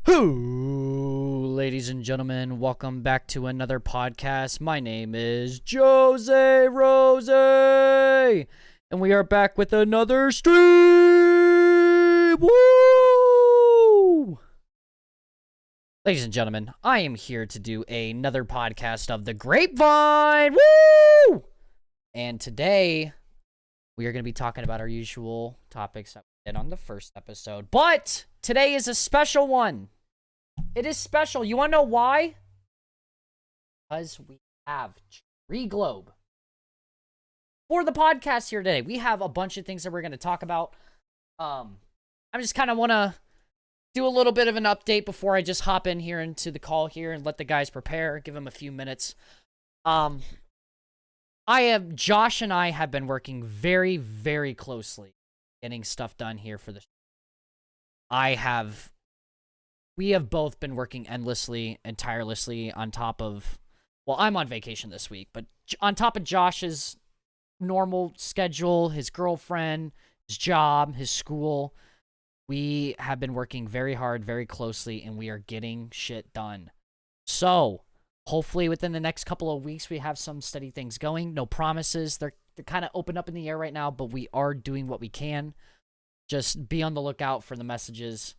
Who, ladies and gentlemen, welcome back to another podcast. My name is Jose Rose, and we are back with another stream. Woo! Ladies and gentlemen, I am here to do another podcast of the Grapevine. Woo! And today, we are going to be talking about our usual topics that we did on the first episode. But today is a special one. It is special. You want to know why? Because we have Treeglobe for the podcast here today. We have a bunch of things that we're going to talk about. I just kind of want to do a little bit of an update before I just hop in here into the call here and let the guys prepare. Give them a few minutes. Josh and I have been working very, very closely getting stuff done here for the we have both been working endlessly and tirelessly on top of, well, I'm on vacation this week, but on top of Josh's normal schedule, his girlfriend, his job, his school, we have been working very hard, very closely, and we are getting shit done. So, hopefully within the next couple of weeks, we have some steady things going. No promises. They're kind of open up in the air right now, but we are doing what we can. Just be on the lookout for the messages.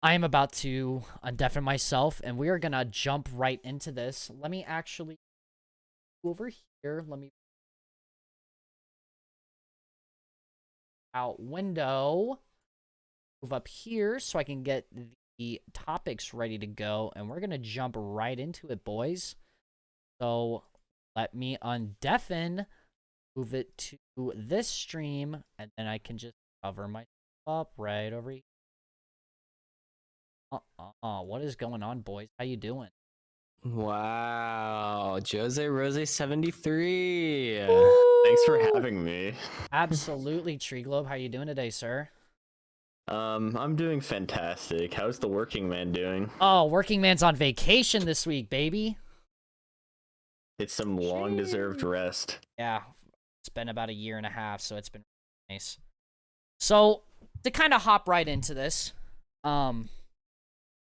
I am about to undeafen myself, and we are going to jump right into this. Let me actually go over here. Let me out window. Move up here so I can get the topics ready to go, and we're going to jump right into it, boys. So let me undeafen, move it to this stream, and then I can just cover myself up right over here. What is going on, boys? How you doing? Wow, Jose Rose 73. Woo! Thanks for having me. Absolutely, Treeglobe. How you doing today, sir? I'm doing fantastic. How's the working man doing? Oh, working man's on vacation this week, baby. It's some long-deserved rest. Yeah, it's been about a year and a half, so it's been nice. So, to kind of hop right into this,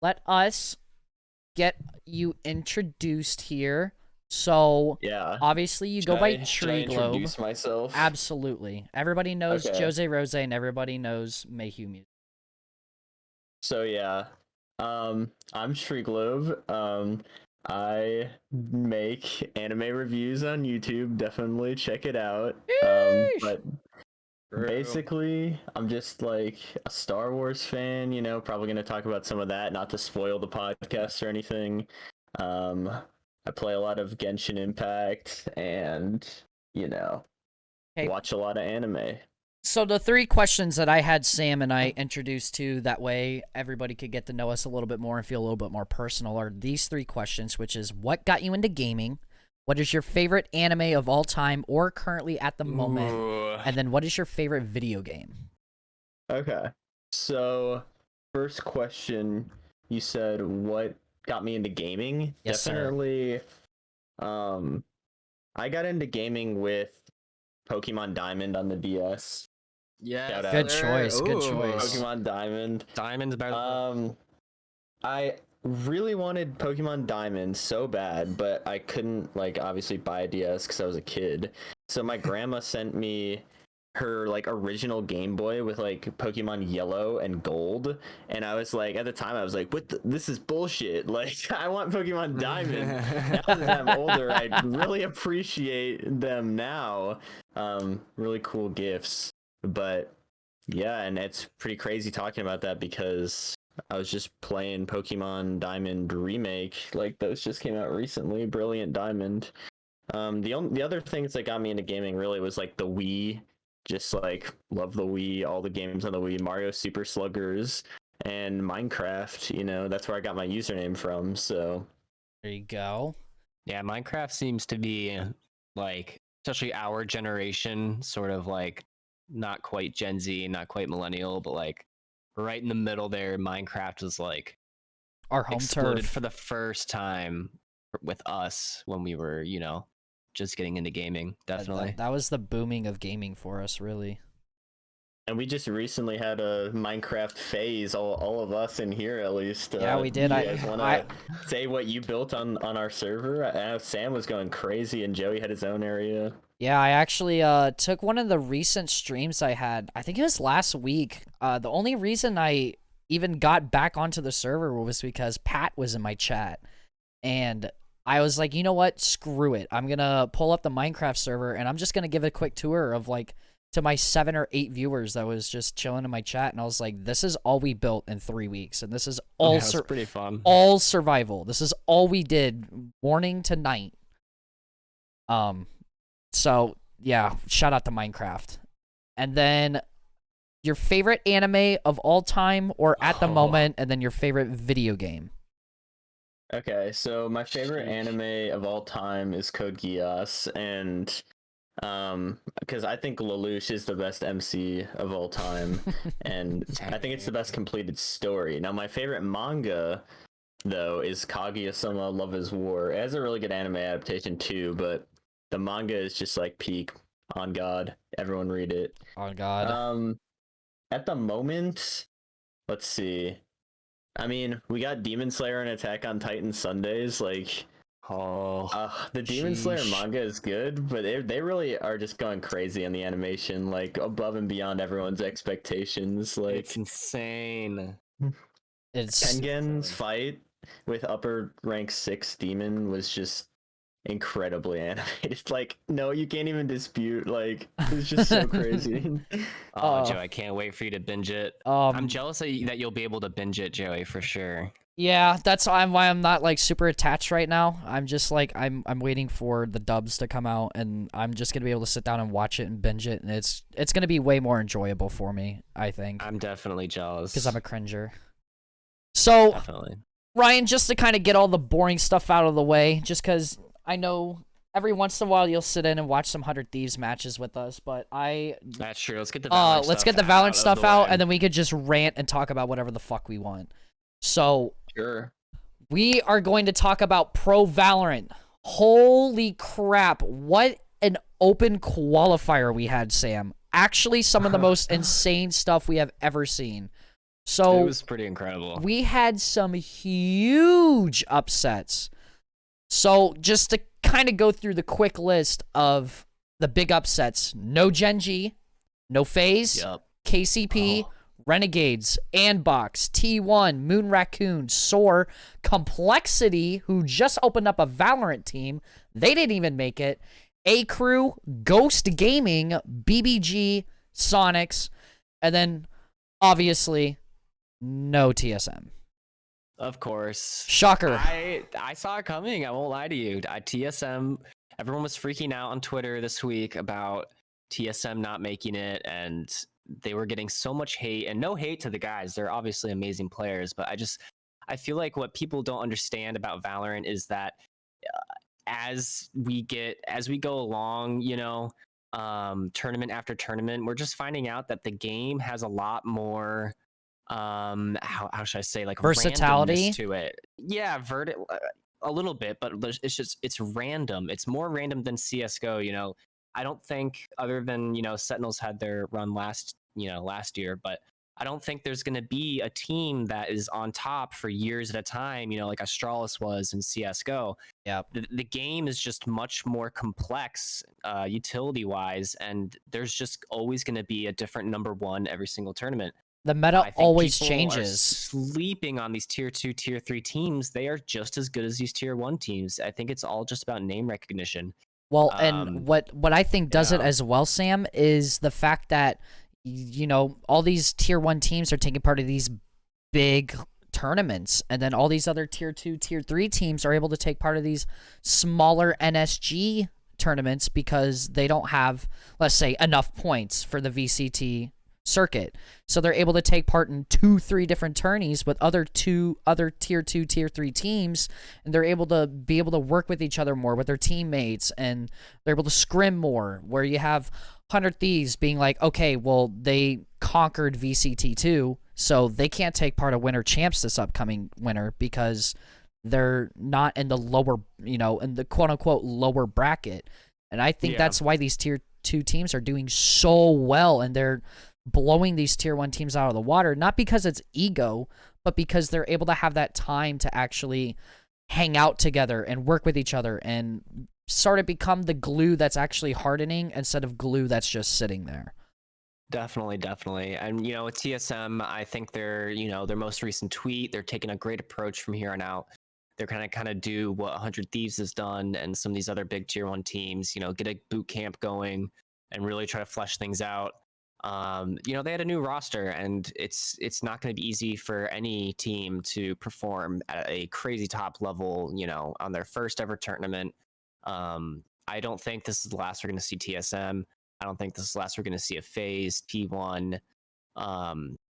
let us get you introduced here. So, Yeah. obviously, you go by Treeglobe. Should I introduce myself? Absolutely. Everybody knows Okay. Jose Rose, and everybody knows Mayhew Music. So yeah, I'm Treeglobe. I make anime reviews on YouTube. Definitely check it out. But basically, I'm just like a Star Wars fan, probably going to talk about some of that, not to spoil the podcast or anything. I play a lot of Genshin Impact and, Okay. watch a lot of anime. So the three questions that I had Sam and I introduced to, that way everybody could get to know us a little bit more and feel a little bit more personal, are these three questions, which is, what got you into gaming? What is your favorite anime of all time or currently at the moment? Ooh. And then what is your favorite video game? Okay. So, first question, you said what got me into gaming? Yes, sir. Definitely, I got into gaming with Pokimane Diamond on the DS. Yeah, Shout out. Good choice, good Ooh. choice. Pokimane Diamond. Diamond's better. I really wanted Pokemon Diamond so bad, but I couldn't, obviously buy a DS because I was a kid. So my grandma sent me her, original Game Boy with, Pokemon Yellow and Gold. And I was like, at the time, I was like, this is bullshit. I want Pokemon Diamond. Now that I'm older, I really appreciate them now. Really cool gifts. But, yeah, and it's pretty crazy talking about that because I was just playing Pokemon Diamond Remake, those just came out recently, Brilliant Diamond. The other things that got me into gaming really was the Wii, just love the Wii, all the games on the Wii, Mario Super Sluggers, and Minecraft. That's where I got my username from. So There you go. Yeah, Minecraft seems to be especially our generation, sort of not quite Gen Z, not quite millennial, but right in the middle there. Minecraft was Our home exploded turf. for the first time with us when we were, just getting into gaming. Definitely. That was the booming of gaming for us, really. And we just recently had a Minecraft phase, all of us in here at least. Yeah, we did. You guys want to say what you built on our server? I know Sam was going crazy and Joey had his own area. Yeah, I actually took one of the recent streams I had. I think it was last week. The only reason I even got back onto the server was because Pat was in my chat. And I was like, you know what? Screw it. I'm going to pull up the Minecraft server and I'm just going to give a quick tour of like to my 7 or 8 viewers that was just chilling in my chat. And I was like, this is all we built in 3 weeks. And this is all, pretty fun. All survival. This is all we did morning to night. So yeah, shout out to Minecraft. And then your favorite anime of all time or at the moment, and then your favorite video game. Okay, so my favorite anime of all time is Code Geass, and because I think Lelouch is the best MC of all time, and I think it's the best completed story. Now, my favorite manga, though, is Kaguya-sama Love is War. It has a really good anime adaptation, too, but the manga is just, like, peak. On God. Everyone read it. On God. At the moment, let's see. I mean, we got Demon Slayer and Attack on Titan Sundays, like... the Demon Slayer manga is good, but they really are just going crazy on the animation, like above and beyond everyone's expectations. Like it's insane. Tengen's fight with upper rank 6 demon was just incredibly animated. Like, no, you can't even dispute. Like, it's just so crazy. Joe, I can't wait for you to binge it. I'm jealous that you'll be able to binge it, Joey, for sure. Yeah, that's why I'm not like super attached right now. I'm just like I'm waiting for the dubs to come out, and I'm just gonna be able to sit down and watch it and binge it, and it's gonna be way more enjoyable for me, I think. I'm definitely jealous because I'm a cringer. So, definitely. Ryan, just to kind of get all the boring stuff out of the way, just because I know every once in a while you'll sit in and watch some 100 Thieves matches with us, but that's true. Let's get the Valorant stuff out, and then we could just rant and talk about whatever the fuck we want. So, sure. We are going to talk about Pro Valorant. Holy crap, what an open qualifier we had, Sam. Actually, some of the most insane stuff we have ever seen. So it was pretty incredible. We had some huge upsets. So just to kind of go through the quick list of the big upsets. No Genji, no FaZe, KCP, Renegades, Andbox, T1, Moon Raccoon, Soar, Complexity, who just opened up a Valorant team. They didn't even make it. A-Crew, Ghost Gaming, BBG, Sonics, and then, obviously, no TSM. Of course. Shocker. I saw it coming. I won't lie to you. TSM, everyone was freaking out on Twitter this week about TSM not making it, and they were getting so much hate, and no hate to the guys. They're obviously amazing players, but I feel like what people don't understand about Valorant is that as we go along, tournament after tournament, we're just finding out that the game has a lot more, how should I say, like versatility to it. Yeah, a little bit, but it's random. It's more random than CS:GO. I don't think, other than Sentinels had their run last year, but I don't think there's going to be a team that is on top for years at a time, like Astralis was in CS:GO. Yeah, the game is just much more complex utility wise, and there's just always going to be a different number one every single tournament. The meta always changes. Are sleeping on these tier 2, tier 3 teams. They are just as good as these tier 1 teams. I think it's all just about name recognition. Well, and what I think does it as well, Sam, is the fact that, all these tier 1 teams are taking part of these big tournaments, and then all these other tier 2, tier 3 teams are able to take part of these smaller NSG tournaments because they don't have, let's say, enough points for the VCT circuit. So they're able to take part in 2-3 different tourneys with other tier 2, tier 3 teams, and they're able to work with each other more, with their teammates, and they're able to scrim more, where you have 100 Thieves being like, okay, well, they conquered VCT2, so they can't take part of Winter Champs this upcoming winter because they're not in the lower, in the quote-unquote lower bracket. And I think that's why these tier 2 teams are doing so well, and they're blowing these tier 1 teams out of the water, not because it's ego, but because they're able to have that time to actually hang out together and work with each other and sort of become the glue that's actually hardening instead of glue that's just sitting there. Definitely. And, with TSM, I think their most recent tweet, they're taking a great approach from here on out. They're kind of do what 100 Thieves has done and some of these other big tier 1 teams, get a boot camp going and really try to flesh things out. They had a new roster, and it's not going to be easy for any team to perform at a crazy top level, on their first ever tournament. I don't think this is the last we're going to see TSM. I don't think this is the last we're going to see a FaZe, T1,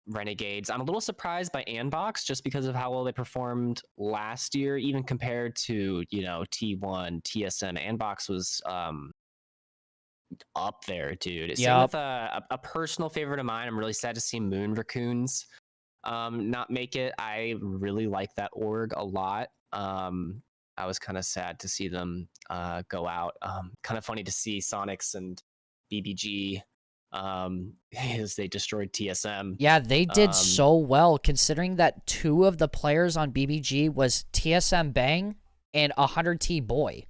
Renegades. I'm a little surprised by Anbox just because of how well they performed last year, even compared to, T1, TSM. Anbox was up there, dude. Same with a personal favorite of mine. I'm really sad to see Moon Raccoons not make it. I really like that org a lot. I was kind of sad to see them go out. Kind of funny to see Sonics and BBG as they destroyed TSM. Yeah, they did so well, considering that 2 of the players on BBG was TSM Bang and 100T Boy,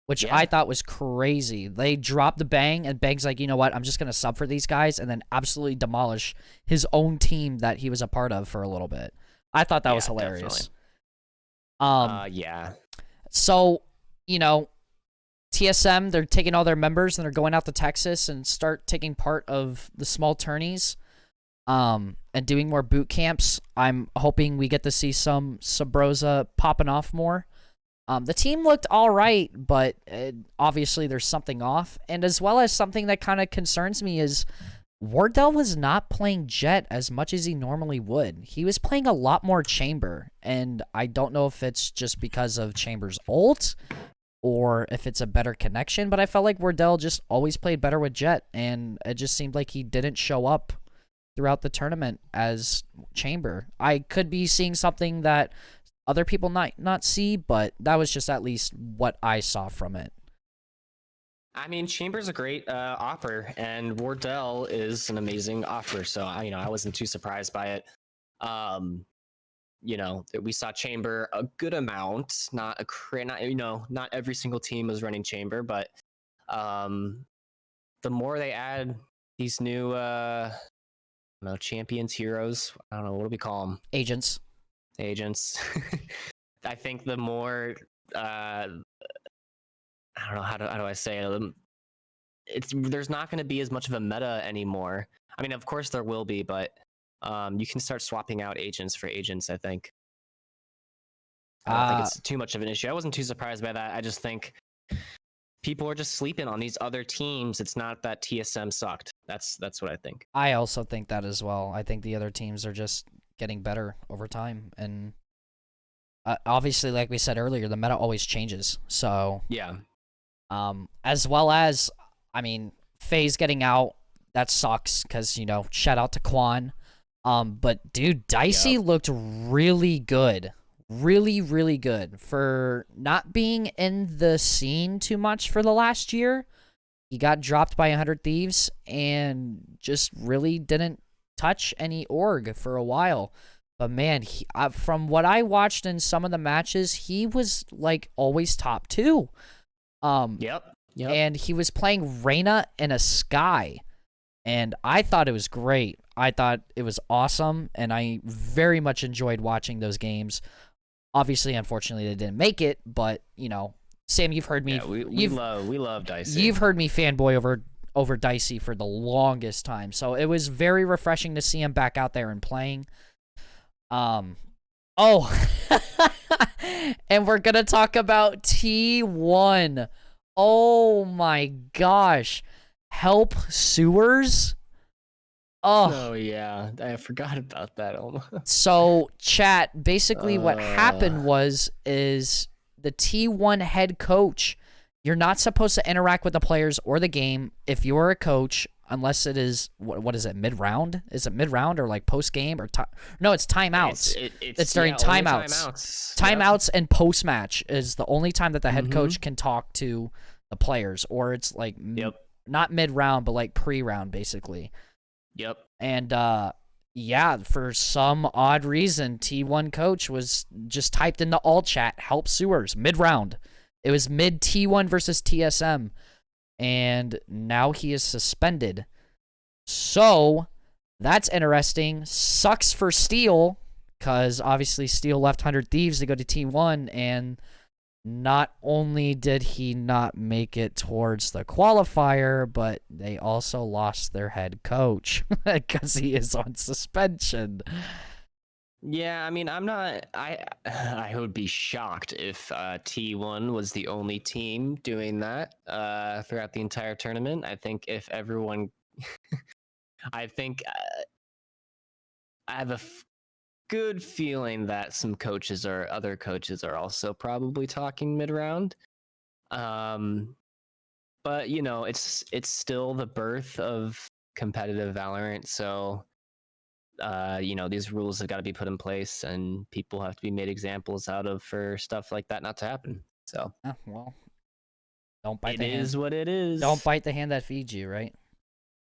which I thought was crazy. They dropped the Bang, and Bang's like, you know what, I'm just going to sub for these guys, and then absolutely demolish his own team that he was a part of for a little bit. I thought that was hilarious. Yeah. So, TSM, they're taking all their members and they're going out to Texas and start taking part of the small tourneys and doing more boot camps. I'm hoping we get to see some Sabrosa popping off more. The team looked all right, but obviously there's something off. And as well as something that kind of concerns me is Wardell was not playing Jet as much as he normally would. He was playing a lot more Chamber, and I don't know if it's just because of Chamber's ult or if it's a better connection, but I felt like Wardell just always played better with Jet, and it just seemed like he didn't show up throughout the tournament as Chamber. I could be seeing something that other people might not see, but that was just at least what I saw from it. I mean, Chamber's a great opper, and Wardell is an amazing opper, so I wasn't too surprised by it. We saw Chamber a good amount, not every single team was running Chamber, but the more they add these new champions, heroes, I don't know, what do we call them? Agents. I think the more I don't know, how do I say it? There's not going to be as much of a meta anymore. I mean, of course there will be, but you can start swapping out agents for agents, I think. I don't think it's too much of an issue. I wasn't too surprised by that. I just think people are just sleeping on these other teams. It's not that TSM sucked. That's what I think. I also think that as well. I think the other teams are just getting better over time. And obviously, like we said earlier, the meta always changes. So yeah. As well as, I mean, FaZe getting out, that sucks because, shout out to Quan. But dude, Dicey looked really good. Really, really good for not being in the scene too much for the last year. He got dropped by 100 Thieves and just really didn't touch any org for a while. But man, from what I watched in some of the matches, he was like always top 2. Yep. And he was playing Reyna in a Sky. And I thought it was great. I thought it was awesome. And I very much enjoyed watching those games. Obviously, unfortunately, they didn't make it. But, Sam, you've heard me. Yeah, we love Dicey. You've heard me fanboy over Dicey for the longest time. So it was very refreshing to see him back out there and playing. And we're going to talk about T1. Oh my gosh. Help Sewers? Oh yeah, I forgot about that almost. So, chat, basically what happened is the T1 head coach, you're not supposed to interact with the players or the game if you're a coach, unless it is, what is it, mid-round? Is it mid-round or like post-game? No, it's timeouts. It's during timeouts. Timeouts and post-match is the only time that the head coach can talk to the players, or it's like not mid-round, but like pre-round, basically. Yep. And yeah, for some odd reason, T1 coach was just typed into all chat, help sewers, mid-round. It was mid T1 versus TSM. And now he is suspended. So, that's interesting. Sucks for Steel, because obviously Steel left 100 Thieves to go to T1, and not only did he not make it towards the qualifier, but they also lost their head coach because he is on suspension. Yeah, I mean, I would be shocked if T1 was the only team doing that throughout the entire tournament. I think if everyone, I think I have a good feeling that some coaches or other coaches are also probably talking mid-round. But you know, it's still the birth of competitive Valorant, so you know, these rules have got to be put in place, and people have to be made examples out of for stuff like that not to happen. So, Well, don't bite it the hand. is what it is. Don't bite the hand that feeds you, right?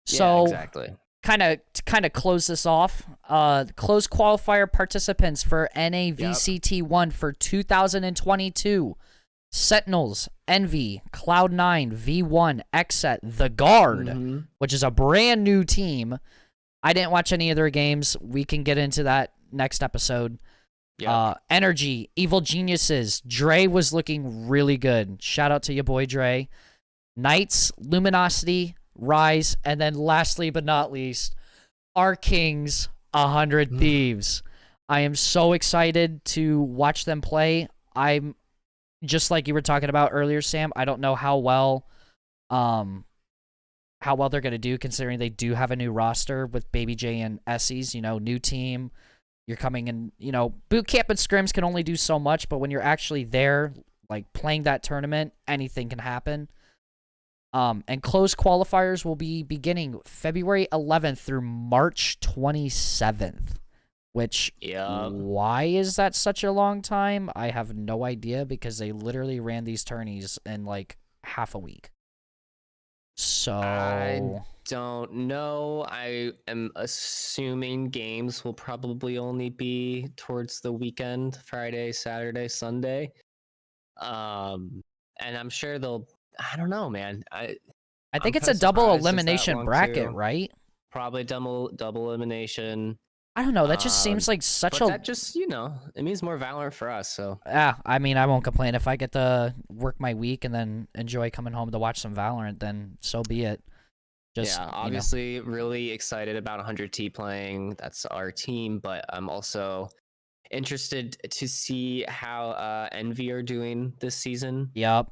Yeah, So, exactly. kind of close this off. Close qualifier participants for NAVCT1 for 2022. Sentinels, Envy, Cloud9, V1, Xset, The Guard, which is a brand new team. I didn't watch any of their games. We can get into that next episode. Energy, Evil Geniuses. Dre was looking really good. Shout out to your boy Dre. Knights, Luminosity, Rise, and then lastly but not least, our Kings, 100 Thieves. I am so excited to watch them play. I'm just like you were talking about earlier, Sam. I don't know how well they're going to do, considering they do have a new roster with Baby J and Essies, you know, new team. You're coming in, you know, boot camp and scrims can only do so much, but when you're actually there, like playing that tournament, anything can happen. And closed qualifiers will be beginning February 11th through March 27th, which, why is that such a long time? I have no idea, because they literally ran these tourneys in like half a week. So I don't know. I am assuming games will probably only be towards the weekend, Friday, Saturday, Sunday. And I'm sure they'll, I don't know, man. I think it's a double elimination bracket, right? Probably double elimination. I don't know. That just seems like such a. That just, you know, it means more Valorant for us. So yeah, I mean, I won't complain if I get to work my week and then enjoy coming home to watch some Valorant. Then so be it. Just, yeah, obviously, really excited about 100T playing. That's our team, but I'm also interested to see how Envy are doing this season. Yep.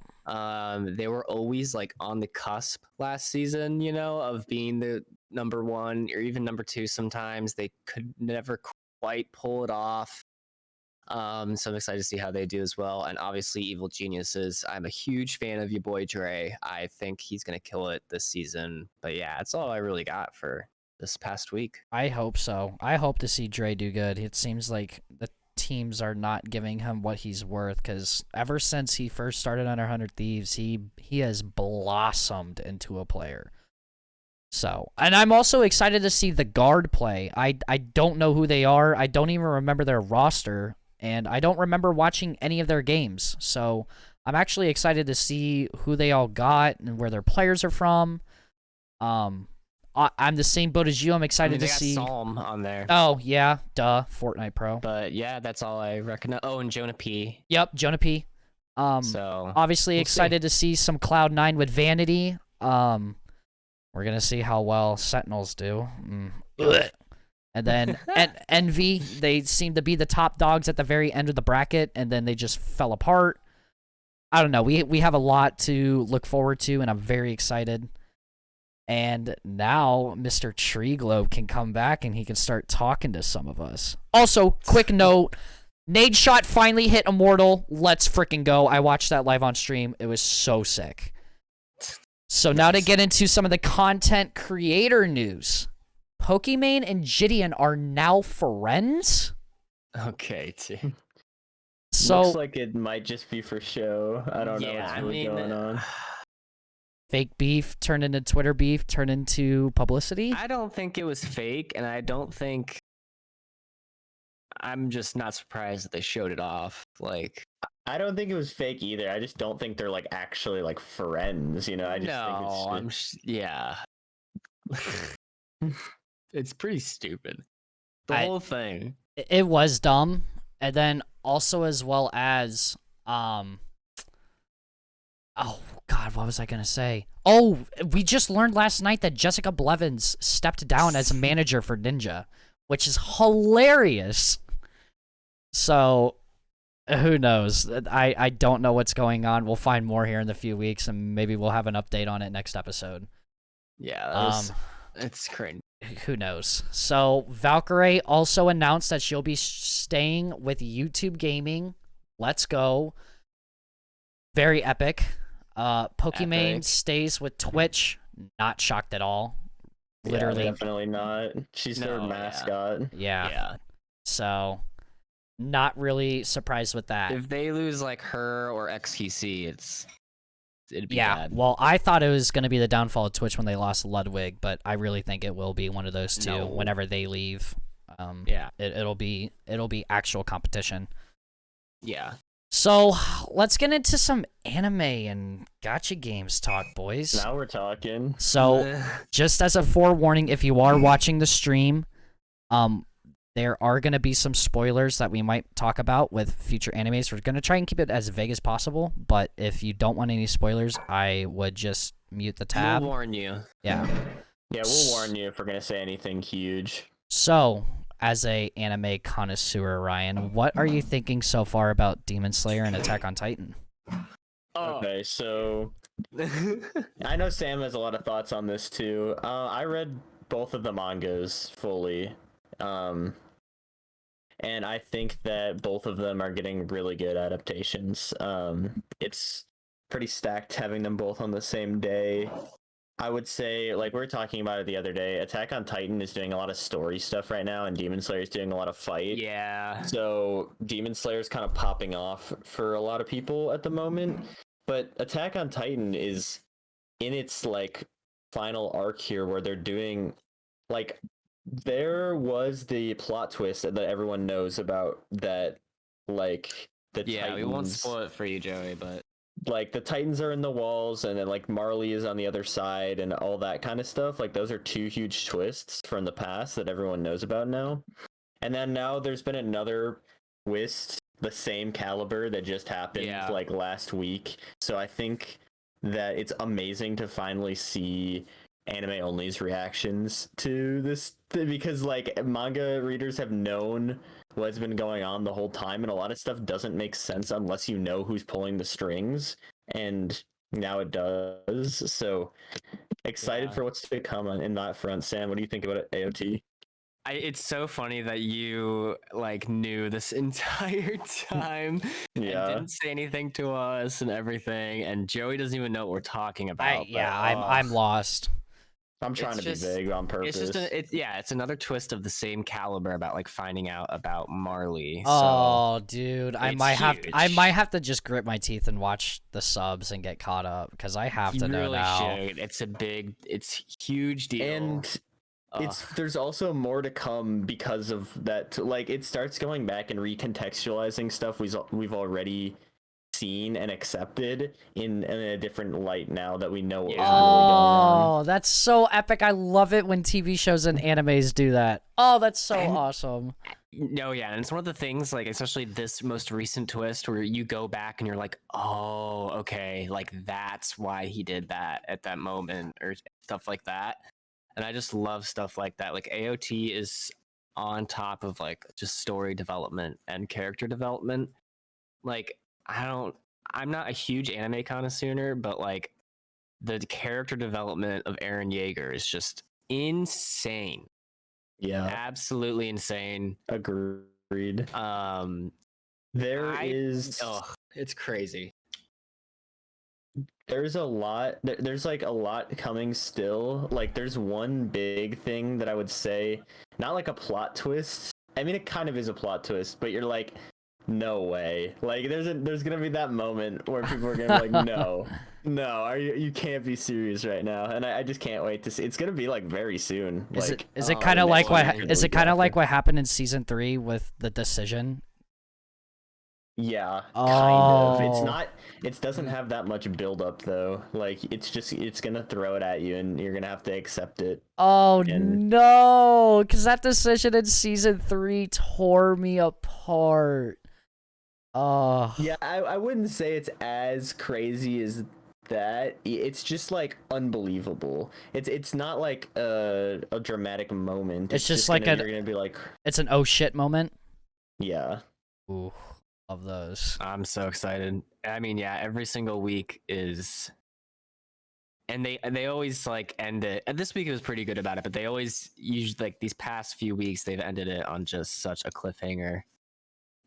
They were always like on the cusp last season, you know, of being the number one or even number two. Sometimes they could never quite pull it off. So I'm excited to see how they do as well. And obviously, Evil Geniuses. I'm a huge fan of your boy Dre. I think he's gonna kill it this season. But yeah, that's all I really got for this past week. I hope so. I hope to see Dre do good. It seems like the teams are not giving him what he's worth, because ever since he first started under 100 Thieves, he has blossomed into a player. So, and I'm also excited to see the Guard play. I don't know who they are. I don't even remember their roster, and I don't remember watching any of their games. So I'm actually excited to see who they all got and where their players are from. I'm the same boat as you. I'm excited to see Psalm on there. Oh yeah, duh, Fortnite Pro. But yeah, that's all I recognize. Oh, and Jonah P. Yep, Jonah P. So obviously we'll excited to see some Cloud9 with Vanity. We're gonna see how well Sentinels do. And then Envy, they seem to be the top dogs at the very end of the bracket, and then they just fell apart. I don't know. We have a lot to look forward to, and I'm very excited. And now Mr. Treeglobe can come back and he can start talking to some of us. Also, quick note, Nadeshot finally hit Immortal. Let's freaking go. I watched that live on stream. It was so sick. So now to get into some of the content creator news. Pokimane and JiDion are now friends? Okay, team. So looks like it might just be for show. I don't know what's really going on. Fake beef turned into Twitter beef, turned into publicity. I don't think it was fake, and I don't think. I'm just not surprised that they showed it off. Like, I don't think it was fake either. I just don't think they're like actually like friends. You know, I just think it's no, yeah. It's pretty stupid. The whole thing. It was dumb, and then also as well as oh god, what was I gonna say? Oh, we just learned last night that Jessica Blevins stepped down as a manager for Ninja, which is hilarious. So who knows? I don't know what's going on. We'll find more here in the few weeks, and maybe we'll have an update on it next episode. Yeah, it's crazy. Who knows? So Valkyrie also announced that she'll be staying with YouTube Gaming. Let's go. Very epic. Pokimane Epic. stays with Twitch. Not shocked at all. Literally. Yeah, definitely not. She's their No, mascot. Yeah. So not really surprised with that. If they lose like her or XQC, it'd be Yeah, bad. well, I thought it was going to be the downfall of Twitch when they lost Ludwig, but I really think it will be one of those two No. whenever they leave. Yeah. It'll be actual competition. Yeah. So let's get into some anime and gacha games talk, boys. Now we're talking. So just as a forewarning, if you are watching the stream, there are going to be some spoilers that we might talk about with future animes. We're going to try and keep it as vague as possible, but if you don't want any spoilers, I would just mute the tab. We'll warn you. Yeah. Yeah, we'll warn you if we're gonna say anything huge. So, as a anime connoisseur, Ryan, what are you thinking so far about Demon Slayer and Attack on Titan? Oh. Okay, so I know Sam has a lot of thoughts on this too. I read both of the mangas fully. And I think that both of them are getting really good adaptations. It's pretty stacked having them both on the same day. I would say, like we were talking about it the other day, Attack on Titan is doing a lot of story stuff right now, and Demon Slayer is doing a lot of fight. Yeah. So Demon Slayer is kind of popping off for a lot of people at the moment. But Attack on Titan is in its like final arc here where they're doing like there was the plot twist that everyone knows about that like the Yeah, we won't Titans, spoil it for you, Joey, but like the Titans are in the walls and then like Marley is on the other side and all that kind of stuff. Like those are two huge twists from the past that everyone knows about now. And then now there's been another twist, the same caliber that just happened like last week. So I think that it's amazing to finally see anime only's reactions to this because like manga readers have known what's been going on the whole time, and a lot of stuff doesn't make sense unless you know who's pulling the strings, and now it does. So excited for what's to come in that front. Sam, what do you think about AOT? It's so funny that you like knew this entire time and didn't say anything to us and everything, and Joey doesn't even know what we're talking about. I'm lost. I'm trying to be vague on purpose. It's another twist of the same caliber about like finding out about Marley. Oh, dude, I might huge. have to just grit my teeth and watch the subs and get caught up because I have to know really now. should. It's huge deal. And there's also more to come because of that. Like it starts going back and recontextualizing stuff we've already seen and accepted in a different light now that we know what was really going on. Oh, that's so epic. I love it when TV shows and animes do that. Oh, that's so awesome. No, yeah, and it's one of the things, like, especially this most recent twist where you go back and you're like, oh, okay, like, that's why he did that at that moment, or stuff like that. And I just love stuff like that. Like, AOT is on top of, like, just story development and character development. Like, I'm not a huge anime connoisseur, but, like, the character development of Eren Yeager is just insane. Yeah, absolutely insane. Agreed. It's crazy. There's a lot. There's like a lot coming still. Like there's one big thing that I would say, not like a plot twist. I mean, it kind of is a plot twist, but you're like, no way. Like there's gonna be that moment where people are gonna be like, no, you can't be serious right now, and I just can't wait to see. It's gonna be like very soon. Is it kind of like what happened in season 3 with the decision? Yeah, Oh. kind of. It's not. It doesn't have that much build up though. Like it's gonna throw it at you, and you're gonna have to accept it. Oh And no, because that decision in season 3 tore me apart. Oh. yeah, I wouldn't say it's as crazy as that. It's just like unbelievable. It's not like a dramatic moment. It's just like you're gonna be like, it's an oh shit moment. yeah. Ooh, love those. I'm so excited. I mean, yeah, every single week is, and they always like end it. And this week it was pretty good about it, but they always usually like these past few weeks they've ended it on just such a cliffhanger.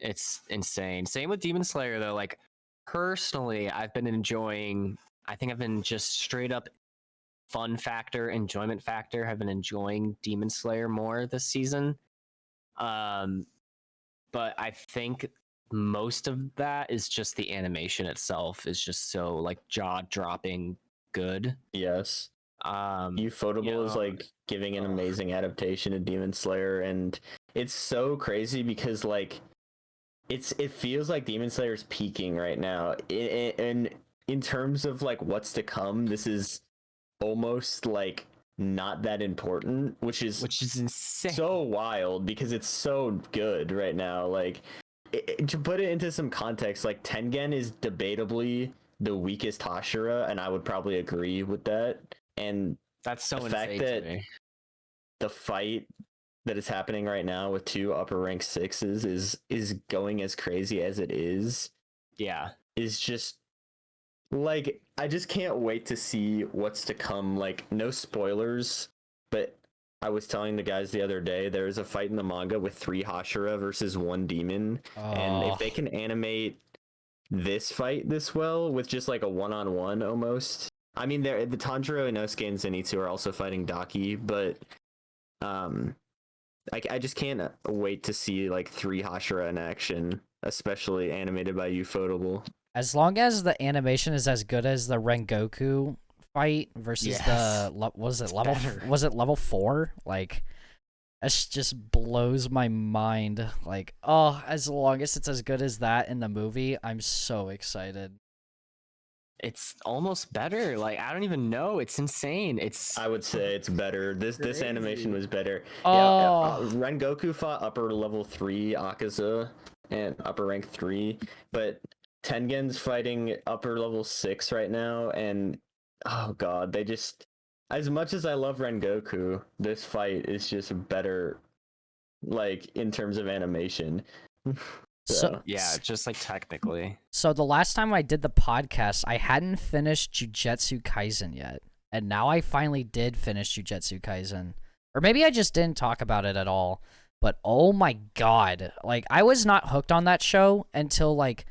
It's insane. Same with Demon Slayer though. Like personally, I've been enjoying. I think I've been just straight up fun factor, enjoyment factor. Have been enjoying Demon Slayer more this season. But I think most of that is just the animation itself is just so like jaw-dropping good. Yes. Ufotable is like giving an amazing adaptation to Demon Slayer, and it's so crazy because like it feels like Demon Slayer's peaking right now. And in terms of like what's to come, this is almost like not that important, which is insane. so wild because it's so good right now. Like to put it into some context, like Tengen is debatably the weakest Hashira, and I would probably agree with that. And that's so the insane fact to that me. the fight that is happening right now with 2 upper rank 6s is going as crazy as it is just like I just can't wait to see what's to come. Like no spoilers, but I was telling the guys the other day there's a fight in the manga with 3 Hashira versus 1 demon, and if they can animate this fight this well with just like a one-on-one almost. I mean, the Tanjiro, Inosuke, and Zenitsu are also fighting Daki, but I just can't wait to see like 3 Hashira in action, especially animated by Ufotable. As long as the animation is as good as the Rengoku fight versus was it level 4? Like, that just blows my mind. Like, oh, as long as it's as good as that in the movie, I'm so excited. It's almost better. Like I don't even know. It's insane. I would say it's better. This animation was better. Oh. Yeah, Rengoku fought upper level 3 Akaza and upper rank 3, but Tengen's fighting upper level 6 right now, and oh god, they just, as much as I love Rengoku, this fight is just better, like in terms of animation. So yeah, just like technically. So the last time I did the podcast, I hadn't finished Jujutsu Kaisen yet, and now I finally did finish Jujutsu Kaisen, or maybe I just didn't talk about it at all. But oh my god, like I was not hooked on that show until like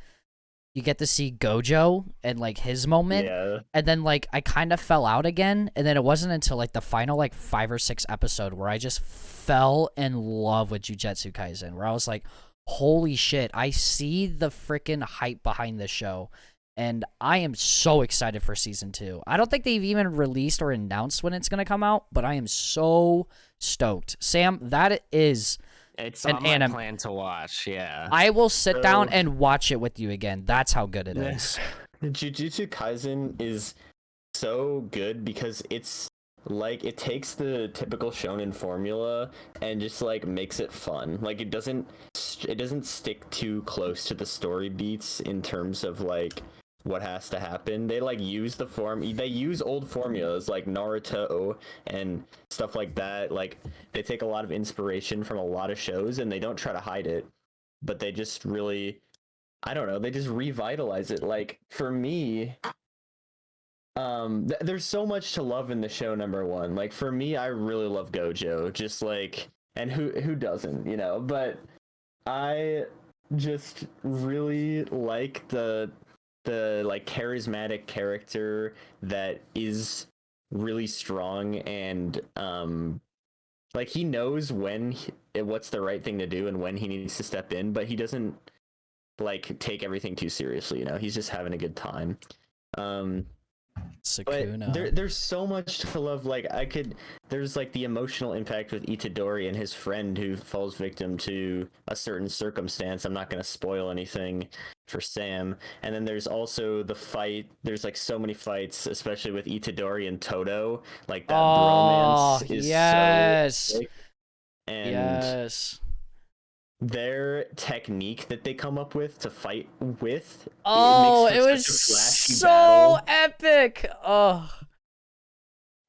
you get to see Gojo and like his moment, and then like I kind of fell out again, and then it wasn't until like the final like 5 or 6 episode where I just fell in love with Jujutsu Kaisen, where I was like, holy shit, I see the freaking hype behind this show, and I am so excited for season 2. I don't think they've even released or announced when it's going to come out, but I am so stoked. Sam, that is it's on my plan to watch, yeah. I will sit down and watch it with you again. That's how good it is. Jujutsu Kaisen is so good because it's like it takes the typical shonen formula and just like makes it fun. Like it doesn't stick too close to the story beats in terms of like what has to happen. They like use they use old formulas like Naruto and stuff like that. Like they take a lot of inspiration from a lot of shows and they don't try to hide it, but they just really, I don't know, they just revitalize it. Like for me, there's so much to love in the show. Number one, like for me, I really love Gojo, just like, and who doesn't, you know? But I just really like the like charismatic character that is really strong, and like he knows when what's the right thing to do and when he needs to step in, but he doesn't like take everything too seriously. You know, he's just having a good time. But Sukuna. there's so much to love. Like there's like the emotional impact with Itadori and his friend who falls victim to a certain circumstance. I'm not going to spoil anything for Sam. And then there's also the fight. There's like so many fights, especially with Itadori and Toto. Like that Oh, bromance is yes. so sick. And Yes. their technique that they come up with to fight with, Oh, it it makes was for such a flashy so battle. epic. Oh.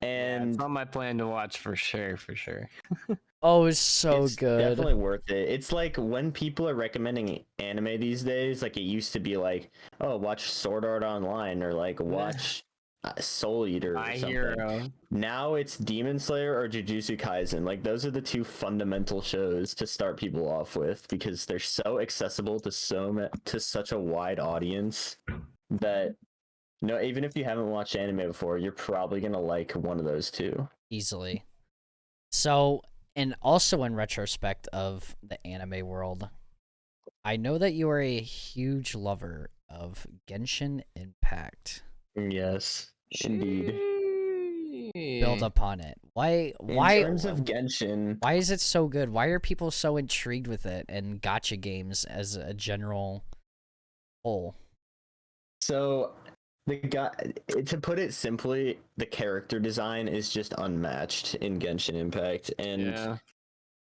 And it's on my plan to watch for sure. Oh, it was so it's good. definitely worth it. It's like when people are recommending anime these days, like it used to be like, oh, watch Sword Art Online or like watch Soul Eater or My something. hero. Now it's Demon Slayer or Jujutsu Kaisen. Like those are the two fundamental shows to start people off with because they're so accessible to such a wide audience that even if you haven't watched anime before, you're probably gonna like one of those two. Easily. So, and also in retrospect of the anime world, I know that you are a huge lover of Genshin Impact. Yes, indeed. Build upon it. Why In terms of Genshin, why is it so good? Why are people so intrigued with it and gacha games as a general whole? so to put it simply, the character design is just unmatched in Genshin Impact, and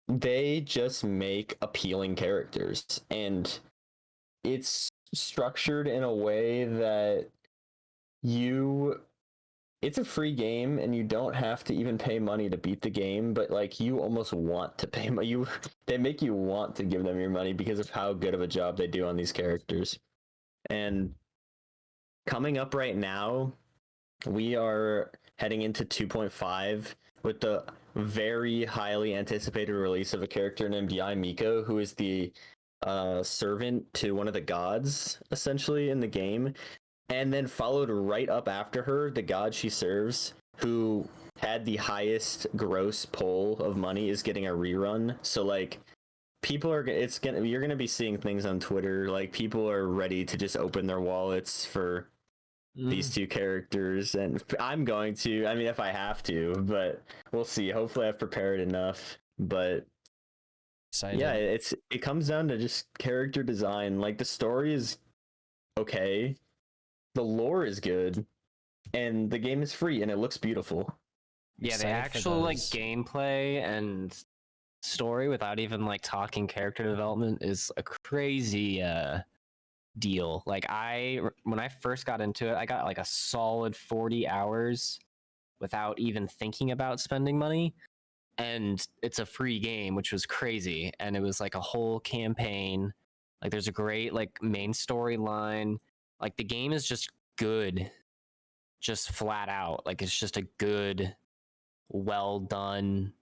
they just make appealing characters, and it's structured in a way that it's a free game and you don't have to even pay money to beat the game, but like you almost want to pay money. They make you want to give them your money because of how good of a job they do on these characters. And coming up right now, we are heading into 2.5 with the very highly anticipated release of a character named Yai Miko, who is the servant to one of the gods, essentially, in the game. And then followed right up after her, the god she serves, who had the highest gross pull of money, is getting a rerun. So like you're gonna be seeing things on Twitter, like people are ready to just open their wallets for these two characters, and I'm going to. I mean, if I have to, but we'll see. Hopefully, I've prepared enough. But Excited. yeah, it comes down to just character design. Like the story is okay, the lore is good, and the game is free, and it looks beautiful. Yeah, the Excited for actual like those. gameplay and story without even like talking character development is a crazy deal. Like when I first got into it, I got like a solid 40 hours without even thinking about spending money, and it's a free game, which was crazy. And it was like a whole campaign. Like there's a great like main storyline. Like the game is just good, just flat out. Like it's just a good, well done,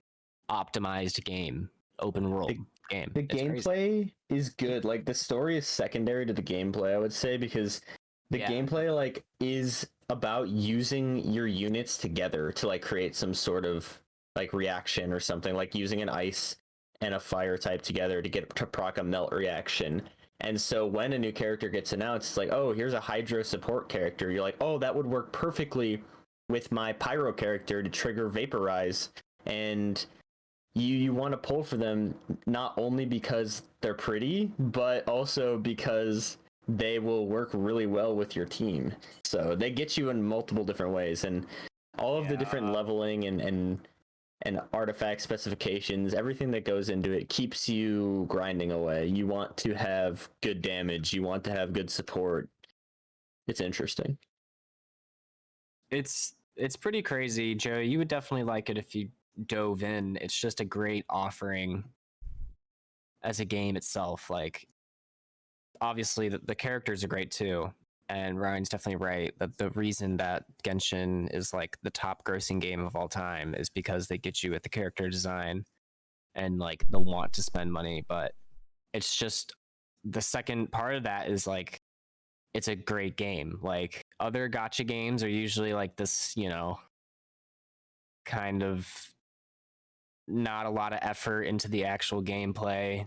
optimized game, open world game. The It's gameplay crazy. is good. Like the story is secondary to the gameplay, I would say, because the gameplay like is about using your units together to like create some sort of like reaction or something, like using an ice and a fire type together to proc a melt reaction. And so when a new character gets announced, it's like, oh, here's a hydro support character. You're like, oh, that would work perfectly with my pyro character to trigger vaporize. And you want to pull for them not only because they're pretty, but also because they will work really well with your team. So they get you in multiple different ways, and all of the different leveling and artifact specifications, everything that goes into it keeps you grinding away. You want to have good damage, you want to have good support. It's interesting. It's pretty crazy, Joe. You would definitely like it if you dove in. It's just a great offering as a game itself. Like obviously the characters are great too, and Ryan's definitely right that the reason that Genshin is like the top grossing game of all time is because they get you with the character design and like the want to spend money. But it's just the second part of that is like it's a great game. Like other gacha games are usually like this, kind of not a lot of effort into the actual gameplay,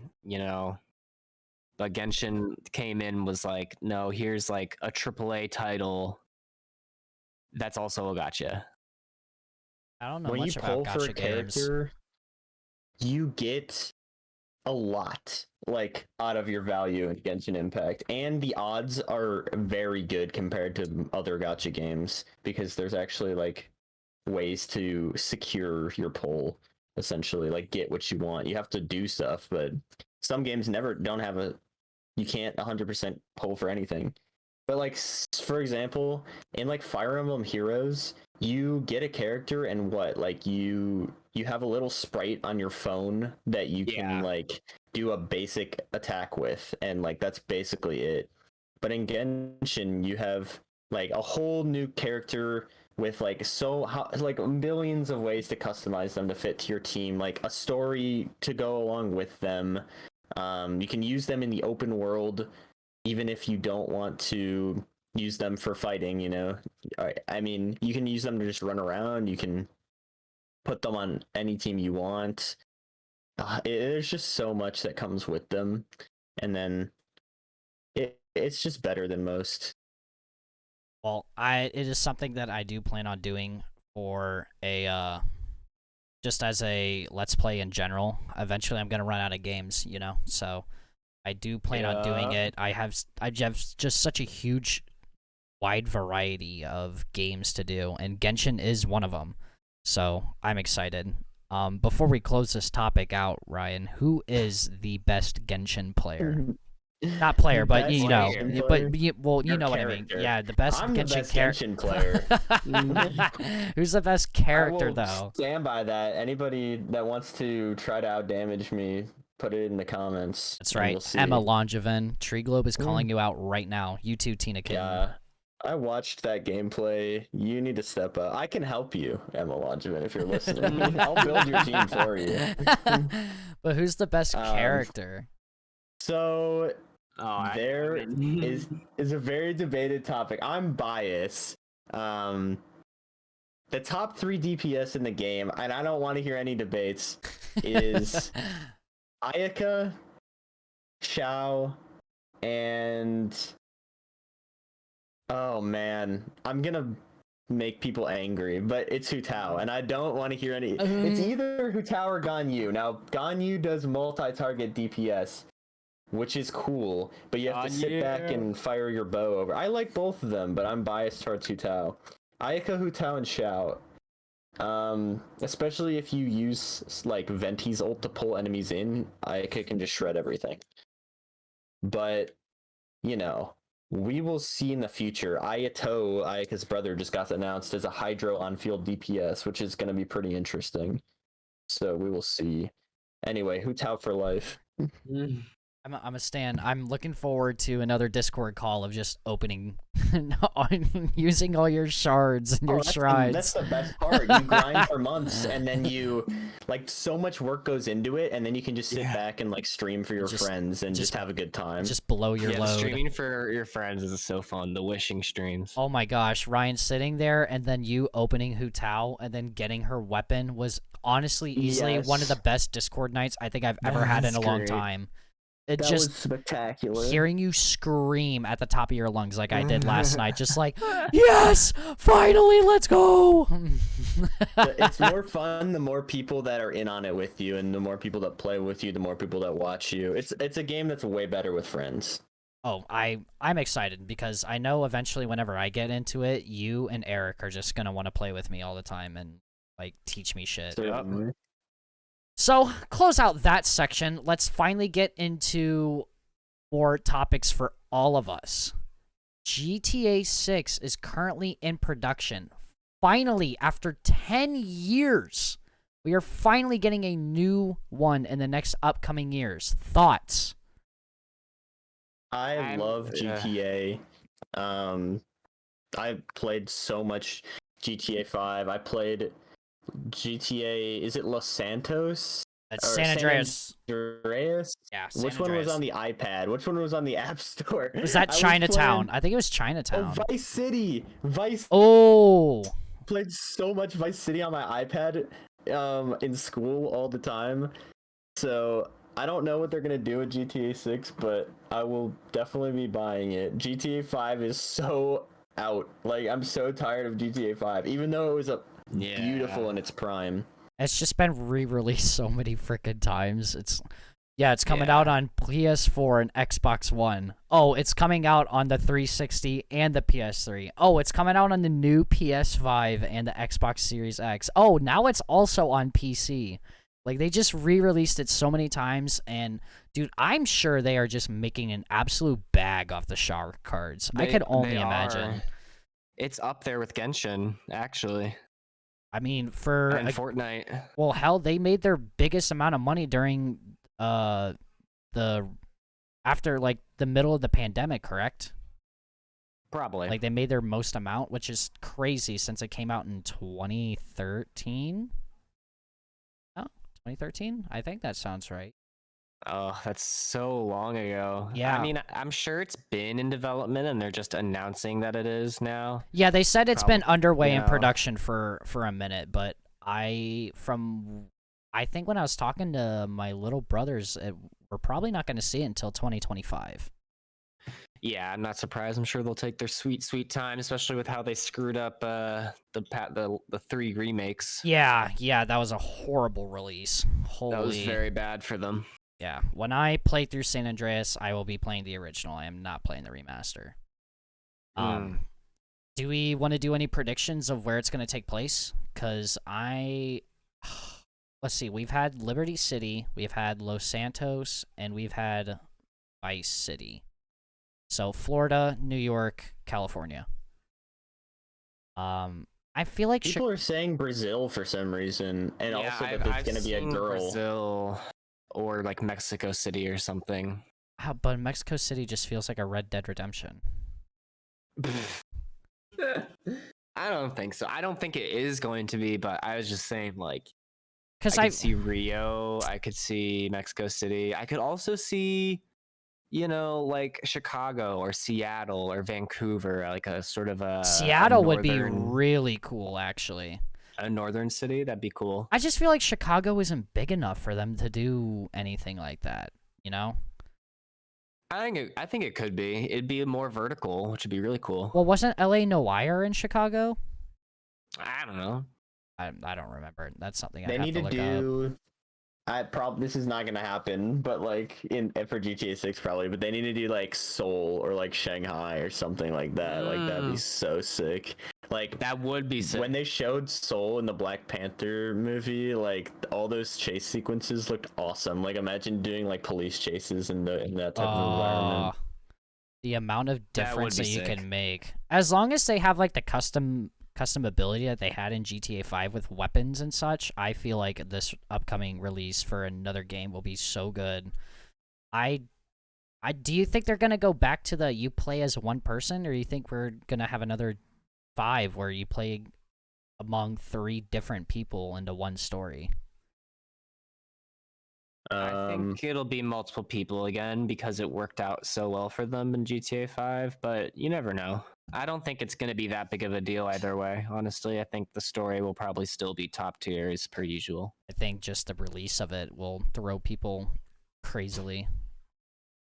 But Genshin came in, was like, no, here's like a AAA title that's also a gacha. I don't know When you much about pull for a gacha games. character, you get a lot like out of your value in Genshin Impact, and the odds are very good compared to other gacha games because there's actually like ways to secure your pull, essentially, like get what you want. You have to do stuff, but some games never don't have a you can't 100% pull for anything. But like for example, in like Fire Emblem Heroes, you get a character and what like you have a little sprite on your phone that you can like do a basic attack with, and like that's basically it. But in Genshin, you have like a whole new character with like like millions of ways to customize them to fit to your team, like a story to go along with them. You can use them in the open world even if you don't want to use them for fighting, you know. I mean, you can use them to just run around. You can put them on any team you want. There's just so much that comes with them, and then it's just better than most. Well, it is something that I do plan on doing for a just as a let's play in general. Eventually, I'm gonna run out of games, you know. So I do plan on doing it. I have just such a huge, wide variety of games to do, and Genshin is one of them. So I'm excited. Before we close this topic out, Ryan, who is the best Genshin player? Not player, but Best you know, Genshin but player? well, you Your know what I mean. character. Yeah, the best I'm the Genshin best Genshin player. Who's the best I character will though? stand by that. Anybody that wants to try to outdamage me, put it in the comments. That's and right. we'll see. Emma Langevin. Treeglobe is calling you out right now. You too, Tina Kitten. Yeah, I watched that gameplay. You need to step up. I can help you, Emma Langevin, if you're listening. I'll build your team for you. But who's the best character? So there I mean... is a very debated topic. I'm biased. The top 3 DPS in the game, and I don't want to hear any debates, is Ayaka, Xiao, and oh man, I'm gonna make people angry, but it's Hu Tao, and I don't want to hear any. It's either Hu Tao or Ganyu. Now Ganyu does multi-target DPS, which is cool, but you have to sit back and fire your bow over. I like both of them, but I'm biased towards Hu Tao. Ayaka, Hu Tao, and Xiao. Especially if you use like Venti's ult to pull enemies in, Ayaka can just shred everything. But you know, we will see in the future. Ayato, Ayaka's brother, just got announced as a Hydro on-field DPS, which is going to be pretty interesting. So we will see. Anyway, Hu Tao for life. I'm a stan. I'm looking forward to another Discord call of just opening, using all your shards and your shrines. That's the best part. You grind for months, and then you, like, so much work goes into it, and then you can just sit back and, like, stream for your friends and just have a good time. Just blow your load. Streaming for your friends is so fun. The wishing streams. Oh my gosh, Ryan sitting there and then you opening Hu Tao and then getting her weapon was honestly easily one of the best Discord nights I think I've ever had in a long time. It just was spectacular. Hearing you scream at the top of your lungs like I did last night, just like, yes, finally, let's go. It's more fun the more people that are in on it with you, and the more people that play with you, the more people that watch you. It's a game that's way better with friends. Oh, I'm excited because I know eventually whenever I get into it, you and Eric are just gonna want to play with me all the time and like teach me shit. So, close out that section. Let's finally get into more topics for all of us. GTA 6 is currently in production. Finally, after 10 years, we are finally getting a new one in the next upcoming years. Thoughts? I love GTA. I played so much GTA 5. I played GTA, is it Los Santos? San Andreas. Andreas? Yeah, Which one was on the iPad? Which one was on the App Store? Was that Chinatown? I think it was Chinatown. Oh, Vice City. Oh. Played so much Vice City on my iPad in school all the time. So I don't know what they're gonna do with GTA 6, but I will definitely be buying it. GTA 5 is so out. Like, I'm so tired of GTA 5, even though it was beautiful in its prime. It's just been re-released so many freaking times. It's coming out on PS4 and Xbox One. Oh, it's coming out on the 360 and the PS3. Oh, it's coming out on the new PS5 and the Xbox Series X. Oh, now it's also on PC. Like, they just re-released it so many times, and dude, I'm sure they are just making an absolute bag off the shark cards. I could only imagine. It's up there with Genshin, actually. I mean, and Fortnite. Well, hell, they made their biggest amount of money during after like the middle of the pandemic, correct? Probably. Like, they made their most amount, which is crazy since it came out in 2013. Oh, 2013? I think that sounds right. Oh, that's so long ago. Yeah. I mean, I'm sure it's been in development and they're just announcing that it is now. Yeah, they said it's been underway in production for a minute, but I think when I was talking to my little brothers, we're probably not going to see it until 2025. Yeah, I'm not surprised. I'm sure they'll take their sweet, sweet time, especially with how they screwed up the 3 remakes. Yeah, that was a horrible release. That was very bad for them. Yeah, when I play through San Andreas, I will be playing the original. I am not playing the remaster. Do we want to do any predictions of where it's going to take place? Because let's see, we've had Liberty City, we've had Los Santos, and we've had Vice City. So Florida, New York, California. I feel like people are saying Brazil for some reason, and also that there's going to be a girl. Brazil or like Mexico City or something. But Mexico City just feels like a Red Dead Redemption. I don't think so. I don't think it is going to be, but I was just saying, like, because I could see Rio, I could see Mexico City, I could also see, like Chicago or Seattle or Vancouver, like a sort of a Seattle would be really cool, actually. A northern city, that'd be cool. I just feel like Chicago isn't big enough for them to do anything like that, I think it could be. It'd be more vertical, which would be really cool. Well, wasn't LA Noire in Chicago? I don't know. I don't remember. That's something they I have need to look up. This is not gonna happen, but like for GTA 6 probably, but they need to do like Seoul or like Shanghai or something like that. Like that'd be so sick. Like that would be sick. When they showed Seoul in the Black Panther movie, like all those chase sequences looked awesome. Like imagine doing like police chases in that type of environment. The amount of difference that you can make, as long as they have like the custom ability that they had in GTA 5 with weapons and such, I feel like this upcoming release for another game will be so good. Do you think they're gonna go back to the you play as one person, or you think we're gonna have another 5 where you play among 3 different people into one story? I think it'll be multiple people again because it worked out so well for them in GTA 5, but you never know. I don't think it's going to be that big of a deal either way, honestly. I think the story will probably still be top tier as per usual. I think just the release of it will throw people crazily.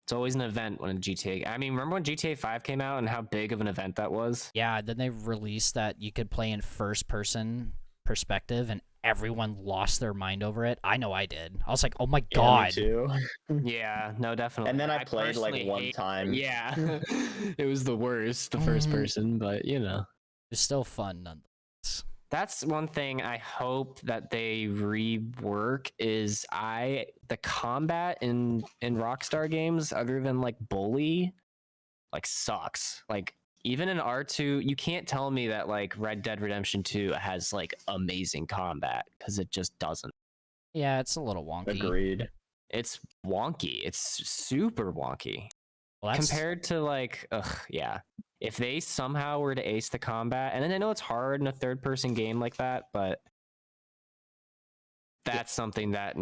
It's always an event when GTA... I mean, remember when GTA 5 came out and how big of an event that was? Yeah, then they released that you could play in first-person perspective, and everyone lost their mind over it. I know I did. I was like, oh my god. Me too. Yeah, no, definitely. And then I played like one time. Yeah. It was the worst, the first person, but It's still fun nonetheless. That's one thing I hope that they rework is the combat in Rockstar games, other than like Bully, like sucks. Like even in R2, you can't tell me that like Red Dead Redemption 2 has like amazing combat, because it just doesn't. Yeah, it's a little wonky. Agreed. It's wonky. It's super wonky. Well, compared to like, yeah. If they somehow were to ace the combat, and then I know it's hard in a third-person game like that, but that's something that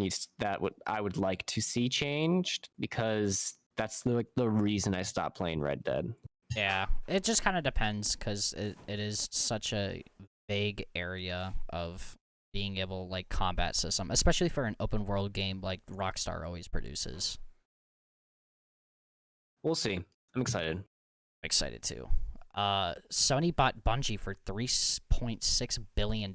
I would like to see changed, because that's the reason I stopped playing Red Dead. Yeah, it just kind of depends, because it is such a vague area of being able like combat system, especially for an open world game like Rockstar always produces. We'll see. I'm excited. I'm excited too. Sony bought Bungie for $3.6 billion.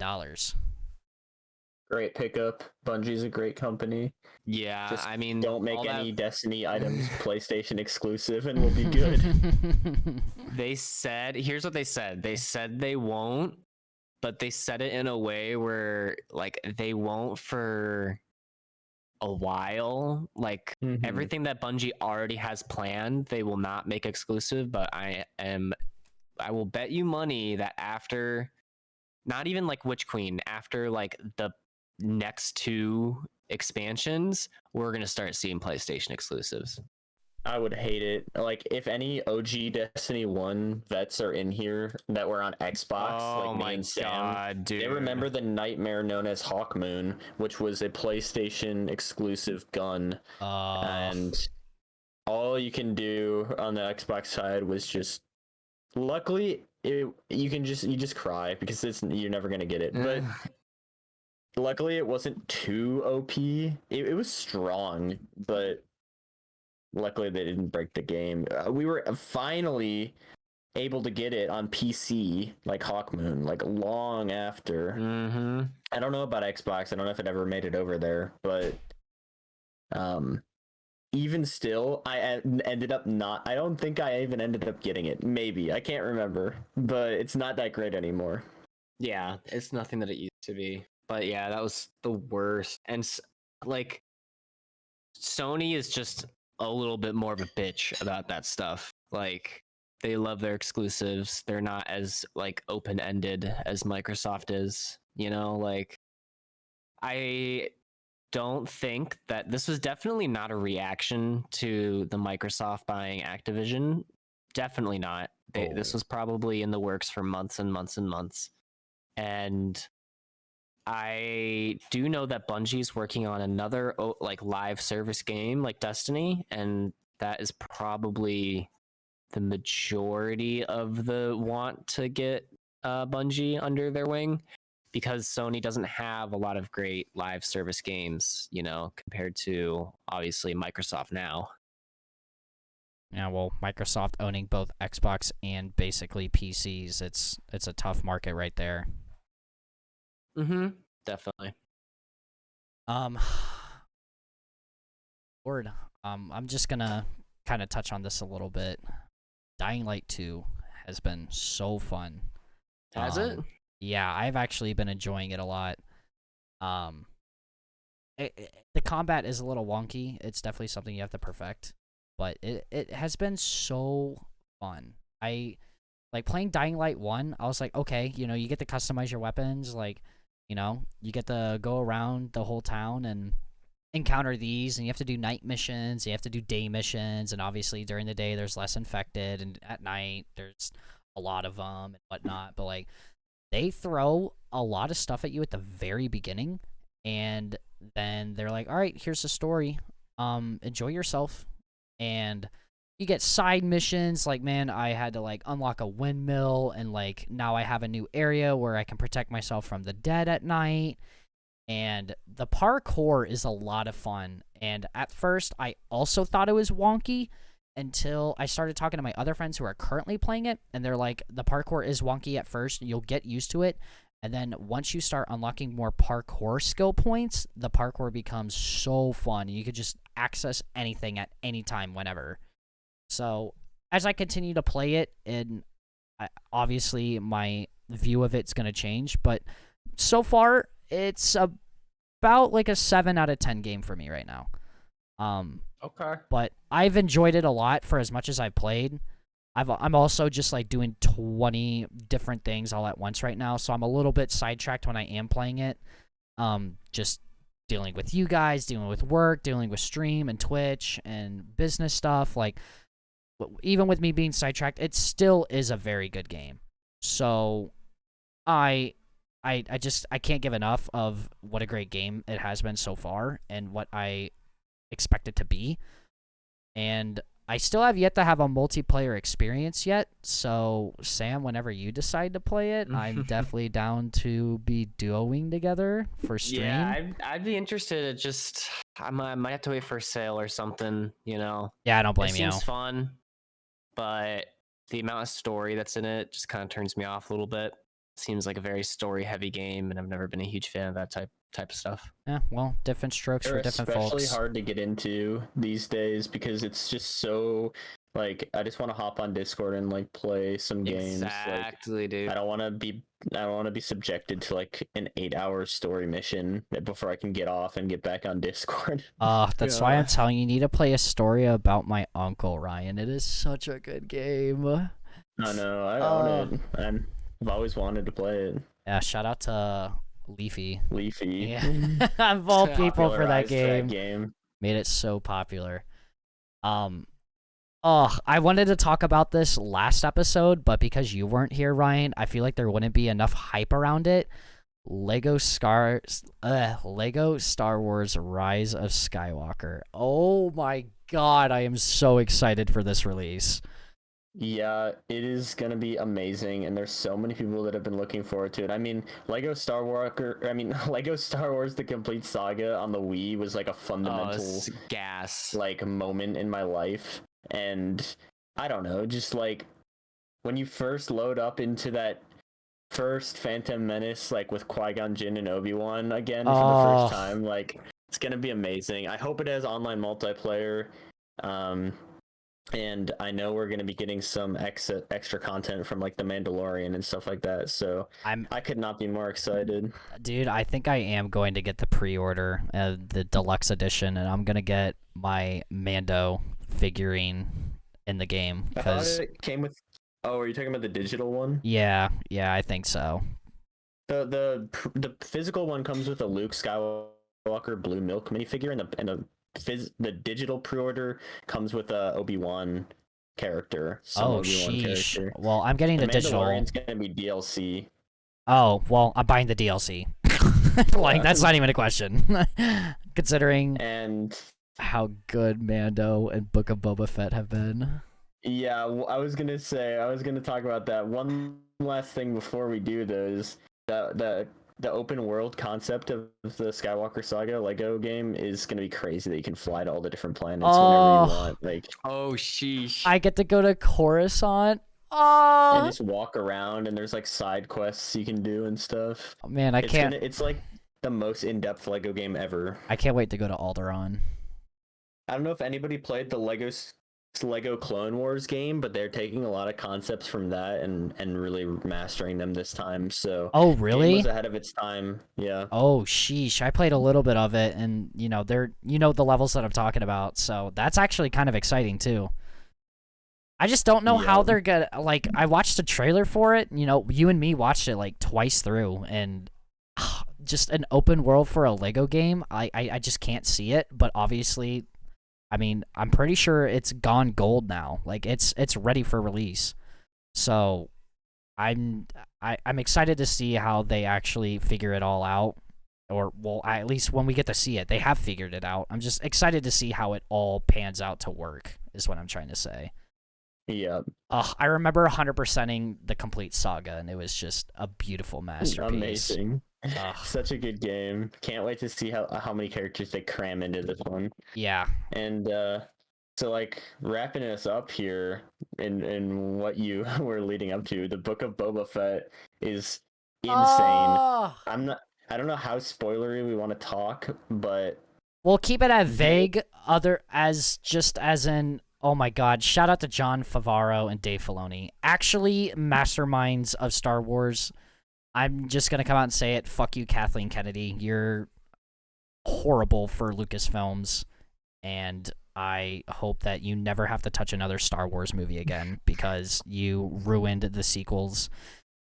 Great pickup. Bungie's a great company. Yeah, Just I mean, don't make all any that... Destiny items PlayStation exclusive and we'll be good. They said, here's what they said. They said they won't, but they said it in a way where like they won't for a while. Like Mhm. everything that Bungie already has planned, they will not make exclusive, but I will bet you money that after, not even like Witch Queen, after like the next 2 expansions, we're going to start seeing PlayStation exclusives. I would hate it. Like, if any OG Destiny 1 vets are in here that were on Xbox, Oh like me my and Sam, god, dude. they remember the nightmare known as Hawkmoon, which was a PlayStation exclusive gun. And all you can do on the Xbox side was just... Luckily, you just cry because you're never going to get it. But luckily, it wasn't too OP. It was strong, but... Luckily, they didn't break the game. We were finally able to get it on PC, like Hawkmoon, like long after. Mm-hmm. I don't know about Xbox. I don't know if it ever made it over there, but even still, I ended up not. I don't think I even ended up getting it. Maybe, I can't remember, but it's not that great anymore. Yeah, it's nothing that it used to be. But yeah, that was the worst. And like, Sony is just a little bit more of a bitch about that stuff. Like, they love their exclusives. They're not as like open-ended as Microsoft is, you know? Like, I don't think that this was definitely not a reaction to the Microsoft buying Activision. Definitely not. This was probably in the works for months and months and months. And I do know that Bungie's working on another like live service game like Destiny, and that is probably the majority of the want to get Bungie under their wing, because Sony doesn't have a lot of great live service games, you know, compared to obviously Microsoft now. Yeah, well, Microsoft owning both Xbox and basically PCs, it's a tough market right there. Mm-hmm. Definitely. Lord, I'm just gonna kind of touch on this a little bit. Dying Light 2 has been so fun. Has it? Yeah, I've actually been enjoying it a lot. The combat is a little wonky. It's definitely something you have to perfect, but it has been so fun. I like playing Dying Light 1. I was like, okay, you know, you get to customize your weapons, like, you know, you get to go around the whole town and encounter these, and you have to do night missions, you have to do day missions, and obviously during the day there's less infected, and at night there's a lot of them and whatnot. But like, they throw a lot of stuff at you at the very beginning, and then they're like, all right, here's the story, enjoy yourself. And you get side missions, like, man, I had to like unlock a windmill, and like now I have a new area where I can protect myself from the dead at night. And the parkour is a lot of fun. And at first, I also thought it was wonky until I started talking to my other friends who are currently playing it. And they're like, the parkour is wonky at first. You'll get used to it. And then once you start unlocking more parkour skill points, the parkour becomes so fun. You could just access anything at any time, whenever. So as I continue to play it, and obviously my view of it's going to change. But so far, it's about like a 7 out of 10 game for me right now. Okay. But I've enjoyed it a lot for as much as I've played. I'm also just like doing 20 different things all at once right now, so I'm a little bit sidetracked when I am playing it. Just dealing with you guys, dealing with work, dealing with stream and Twitch and business stuff. Like, even with me being sidetracked, it still is a very good game. So I can't give enough of what a great game it has been so far and what I expect it to be. And I still have yet to have a multiplayer experience yet. So Sam, whenever you decide to play it, I'm definitely down to be duoing together for stream. Yeah, I'd be interested. Just I might have to wait for a sale or something. You know. Yeah, I don't blame it you. seems fun, but the amount of story that's in it just kind of turns me off a little bit. Seems like a very story heavy game, and I've never been a huge fan of that type of stuff. Yeah, well, different strokes They're for different especially folks. hard to get into these days because it's just so like I just want to hop on Discord and like play some games. Exactly, dude. I don't want to be subjected to like an 8-hour story mission before I can get off and get back on Discord. That's why I'm telling you, you need to play a story about my uncle, Ryan. It is such a good game. I know, I own it. I've always wanted to play it. Yeah, shout out to Leafy. Yeah. Of all people for that Popularized game. Made it so popular. I wanted to talk about this last episode, but because you weren't here, Ryan, I feel like there wouldn't be enough hype around it. Lego Star Wars Rise of Skywalker. Oh my god, I am so excited for this release. Yeah, it is gonna be amazing, and there's so many people that have been looking forward to it. I mean, Lego Star Wars, the complete saga on the Wii was like a fundamental gas like moment in my life. And I don't know, just like when you first load up into that first Phantom Menace, like with Qui-Gon Jinn and Obi-Wan again for the first time, like it's gonna be amazing. I hope it has online multiplayer. And I know we're going to be getting some extra content from like the Mandalorian and stuff like that. So I could not be more excited. Dude, I think I am going to get the pre-order, the deluxe edition, and I'm going to get my Mando figurine in the game. I thought it came with... Oh, are you talking about the digital one? Yeah, I think so. The physical one comes with a Luke Skywalker blue milk minifigure, and the digital pre-order comes with a Obi-Wan character. Sheesh. Well, I'm getting the digital. Mandalorian's gonna be DLC. Oh, well, I'm buying the DLC. Like, that's not even a question. Considering how good Mando and Book of Boba Fett have been. Yeah, I was gonna talk about that. One last thing before we do those, the open world concept of the Skywalker Saga Lego game is gonna be crazy that you can fly to all the different planets whenever you want. Like, oh sheesh. I get to go to Coruscant. Oh, and just walk around, and there's like side quests you can do and stuff. Oh, man, it's like the most in-depth Lego game ever. I can't wait to go to Alderaan. I don't know if anybody played the Lego Clone Wars game, but they're taking a lot of concepts from that and really mastering them this time. So oh really? It was ahead of its time. Yeah. Oh sheesh, I played a little bit of it, and the levels that I'm talking about. So that's actually kind of exciting too. I just don't know how they're gonna, like, I watched a trailer for it. You and me watched it like twice through, and just an open world for a Lego game. I just can't see it, but obviously, I mean, I'm pretty sure it's gone gold now. Like, it's ready for release. So I'm excited to see how they actually figure it all out. Or, well, at least when we get to see it, they have figured it out. I'm just excited to see how it all pans out to work, is what I'm trying to say. Yeah. I remember 100%ing the complete saga, and it was just a beautiful masterpiece. Amazing. Such a good game. Can't wait to see how many characters they cram into this one. Yeah. And so, like, wrapping us up here in what you were leading up to, the Book of Boba Fett is insane. I don't know how spoilery we want to talk, but we'll keep it as vague, as in, oh my god, shout out to Jon Favreau and Dave Filoni. Actually, masterminds of Star Wars. I'm just going to come out and say it. Fuck you, Kathleen Kennedy. You're horrible for Lucasfilms, and I hope that you never have to touch another Star Wars movie again because you ruined the sequels.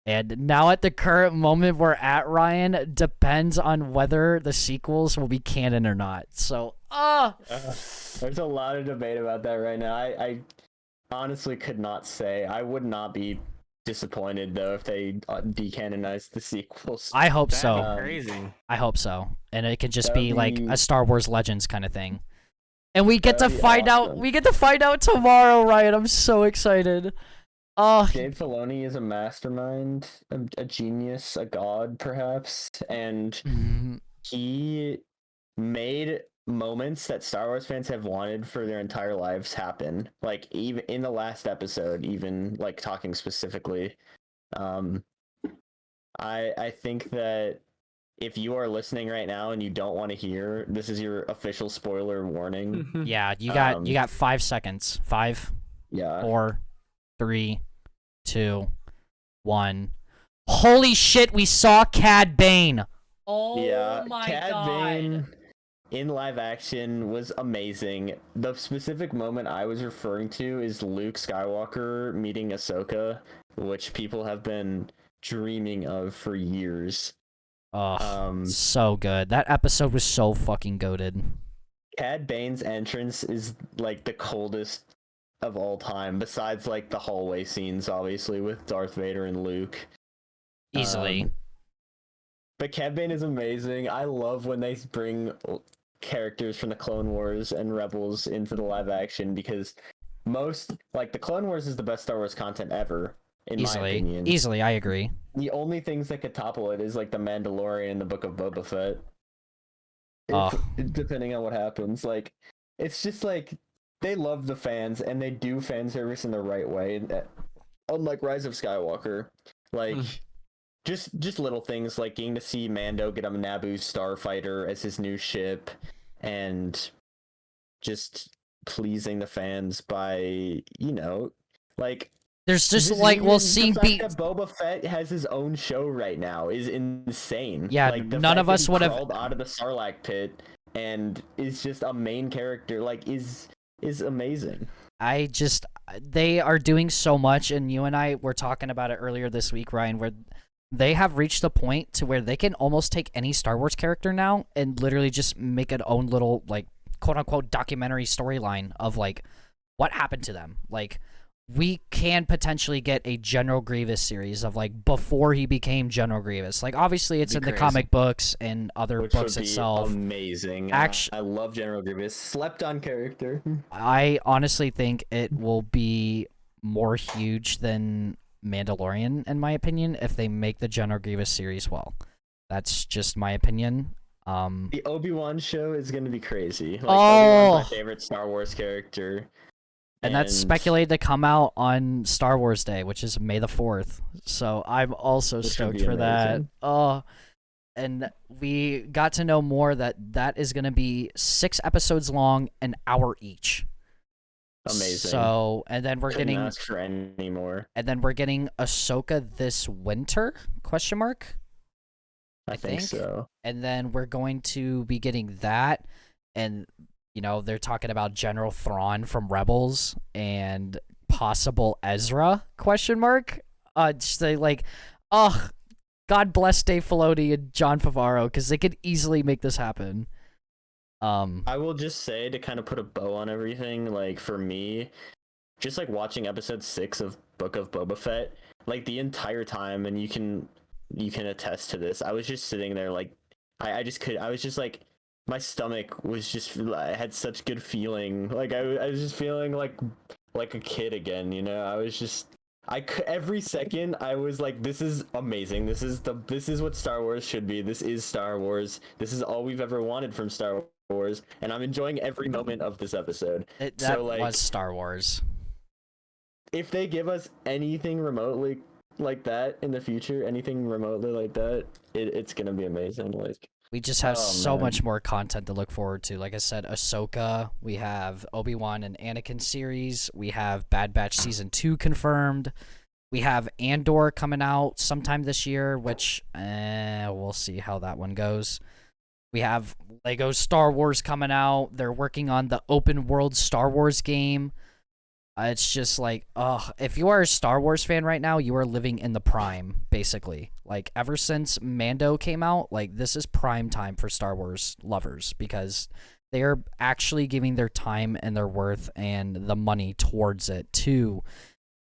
And now at the current moment we're at, Ryan, depends on whether the sequels will be canon or not. So, there's a lot of debate about that right now. I honestly could not say. I would not be disappointed though if they decanonized the sequels. I hope so. Crazy. I hope so, and it could just be like a Star Wars Legends kind of thing. And we get to That'd be find out. awesome. We get to find out tomorrow, Ryan. I'm so excited. Dave Filoni is a mastermind, a genius, a god, perhaps, and he made moments that Star Wars fans have wanted for their entire lives happen. Like even in the last episode, even like talking specifically, I think that if you are listening right now and you don't want to hear, this is your official spoiler warning. Yeah, you got 5 seconds. 5, Yeah. 4, 3, 2, 1. Holy shit! We saw Cad Bane. Oh Yeah, my Cad god. Bane in live action was amazing. The specific moment I was referring to is Luke Skywalker meeting Ahsoka, which people have been dreaming of for years. Oh, so good. That episode was so fucking goated. Cad Bane's entrance is like the coldest of all time, besides like the hallway scenes, obviously, with Darth Vader and Luke. Easily. But Cad Bane is amazing. I love when they bring characters from the Clone Wars and Rebels into the live action, because the Clone Wars is the best Star Wars content ever, in my opinion. Easily, I agree. The only things that could topple it is like the Mandalorian, the Book of Boba Fett. Depending on what happens, like it's just like they love the fans and they do fan service in the right way. Unlike Rise of Skywalker, like just little things like getting to see Mando get a Naboo starfighter as his new ship, and just pleasing the fans by like. There's just like seeing the fact that Boba Fett has his own show right now is insane. Yeah, like, none of us would have crawled out of the Sarlacc pit and is just a main character. Like is amazing. They are doing so much, and you and I were talking about it earlier this week, Ryan, where they have reached the point to where they can almost take any Star Wars character now and literally just make an own little like quote unquote documentary storyline of like what happened to them. Like, we can potentially get a General Grievous series of like before he became General Grievous. Like obviously it's in the comic books and other books itself. Amazing. I love General Grievous. Slept on character. I honestly think it will be more huge than Mandalorian in my opinion if they make the General Grievous series well. That's just my opinion. The Obi-Wan show is going to be crazy. Like, Obi-Wan's my favorite Star Wars character. And that's speculated to come out on Star Wars Day, which is May the 4th. So I'm also stoked for that. And we got to know more that is going to be 6 episodes long, an hour each. Amazing. So, and then we're Couldn't getting ask for any more. And then we're getting Ahsoka this winter? Question mark? I think so. And then we're going to be getting that, and they're talking about General Thrawn from Rebels and possible Ezra, question mark? Just like, God bless Dave Filoni and Jon Favreau, because they could easily make this happen. I will just say, to kind of put a bow on everything, like for me, just like watching episode 6 of Book of Boba Fett, like the entire time, and you can attest to this, I was just sitting there like, I was just like, my stomach was just, I had such good feeling. Like I was just feeling like a kid again, I was just, every second I was like, this is amazing. This is what Star Wars should be. This is Star Wars. This is all we've ever wanted from Star Wars. And I'm enjoying every moment of this episode. That was Star Wars. If they give us anything remotely like that in the future, anything remotely like that, it's going to be amazing. Like, we just have so much more content to look forward to. Like I said, Ahsoka, we have Obi-Wan and Anakin series, we have Bad Batch Season 2 confirmed, we have Andor coming out sometime this year, which we'll see how that one goes. We have Lego Star Wars coming out. They're working on the open world Star Wars game. It's just like, if you are a Star Wars fan right now, you are living in the prime, basically. Like, ever since Mando came out, like, this is prime time for Star Wars lovers, because they are actually giving their time and their worth and the money towards it to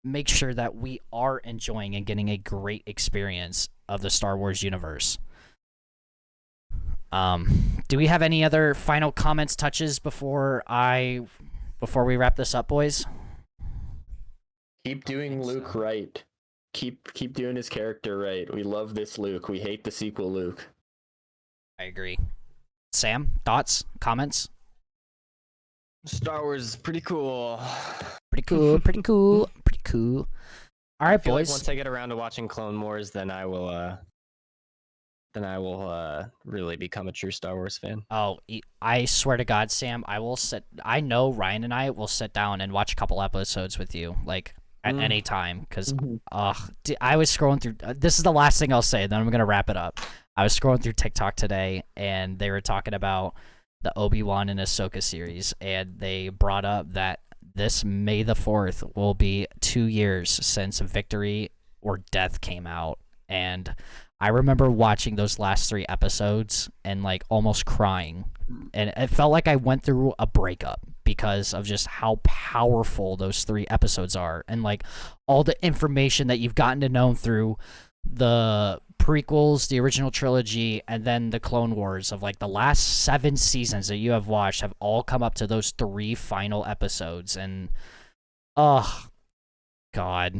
make sure that we are enjoying and getting a great experience of the Star Wars universe. Do we have any other final comments, touches before we wrap this up, boys? Keep doing Luke right. Keep doing his character right. We love this Luke. We hate the sequel Luke. I agree. Sam, thoughts, comments? Star Wars is pretty cool. Pretty cool, pretty cool, pretty cool. All right, I feel boys. like once I get around to watching Clone Wars, then I will really become a true Star Wars fan. Oh, I swear to God, Sam, I know Ryan and I will sit down and watch a couple episodes with you, like, at any time, because, I was scrolling through, this is the last thing I'll say, then I'm going to wrap it up. I was scrolling through TikTok today, and they were talking about the Obi-Wan and Ahsoka series, and they brought up that this May the 4th will be 2 years since Victory or Death came out, and I remember watching those last 3 episodes and, like, almost crying, and it felt like I went through a breakup because of just how powerful those 3 episodes are, and, like, all the information that you've gotten to know through the prequels, the original trilogy, and then the Clone Wars of, like, the last 7 seasons that you have watched have all come up to those 3 final episodes, and oh God.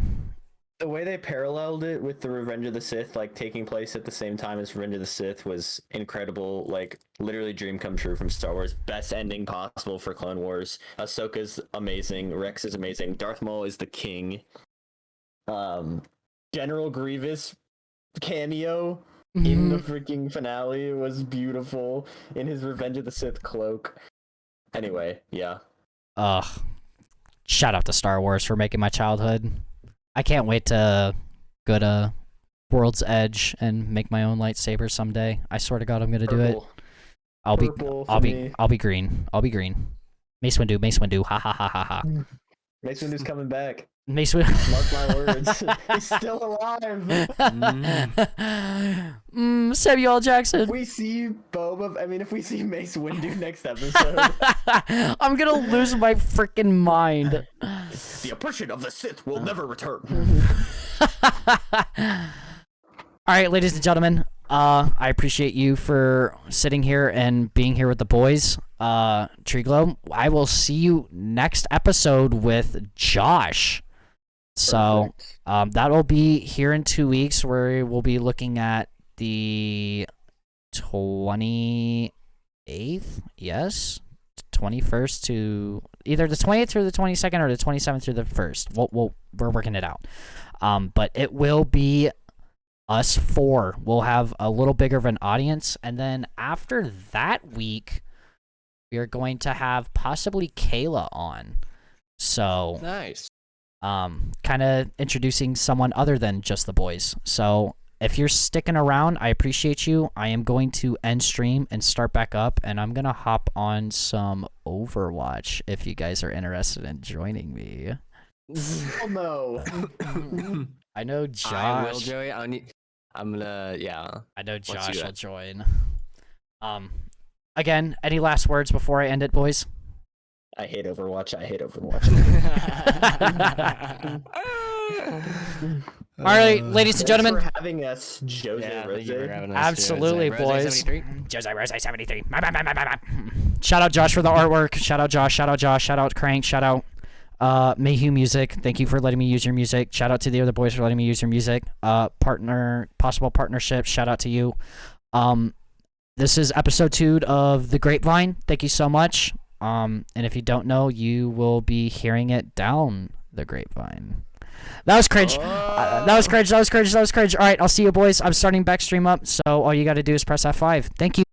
The way they paralleled it with the Revenge of the Sith, like taking place at the same time as Revenge of the Sith, was incredible. Like, literally dream come true from Star Wars. Best ending possible for Clone Wars. Ahsoka's amazing. Rex is amazing. Darth Maul is the king. General Grievous cameo in the freaking finale was beautiful in his Revenge of the Sith cloak. Anyway, yeah. Shout out to Star Wars for making my childhood. I can't wait to go to World's Edge and make my own lightsaber someday. I swear to God, I'm gonna do it. I'll be green. I'll be green. Mace Windu. Ha ha ha ha ha. Mace Windu's coming back. Mace Windu. Mark my words. He's still alive. Samuel L. Jackson. If we see Boba, if we see Mace Windu next episode, I'm gonna lose my freaking mind. The oppression of the Sith will never return. All right, ladies and gentlemen, I appreciate you for sitting here and being here with the boys. Treeglobe, I will see you next episode with Josh. So that'll be here in 2 weeks, where we'll be looking at the 28th, yes, 21st to either the 20th through the 22nd or the 27th through the 1st. We're working it out. But it will be us 4. We'll have a little bigger of an audience, and then after that week, we are going to have possibly Kayla on. So nice. Kind of introducing someone other than just the boys. So if you're sticking around, I appreciate you. I am going to end stream and start back up, and I'm going to hop on some Overwatch if you guys are interested in joining me. Oh no. I know Josh. I will, Joey. I'm gonna, yeah. I know Josh will join. Again, any last words before I end it, boys? I hate Overwatch. All right, ladies and gentlemen. Thanks for having us, Jose Rose. Absolutely, boys. Jose Rose 73. Shout out Josh for the artwork. Shout out Josh. Shout out Josh. Shout out Crank. Shout out Mayhew Music. Thank you for letting me use your music. Shout out to the other boys for letting me use your music. Possible partnership. Shout out to you. This is episode 2 of The Grapevine. Thank you so much. And if you don't know, you will be hearing it down the grapevine. That was cringe. That was cringe. All right, I'll see you, boys. I'm starting back stream up, so all you got to do is press F5. Thank you.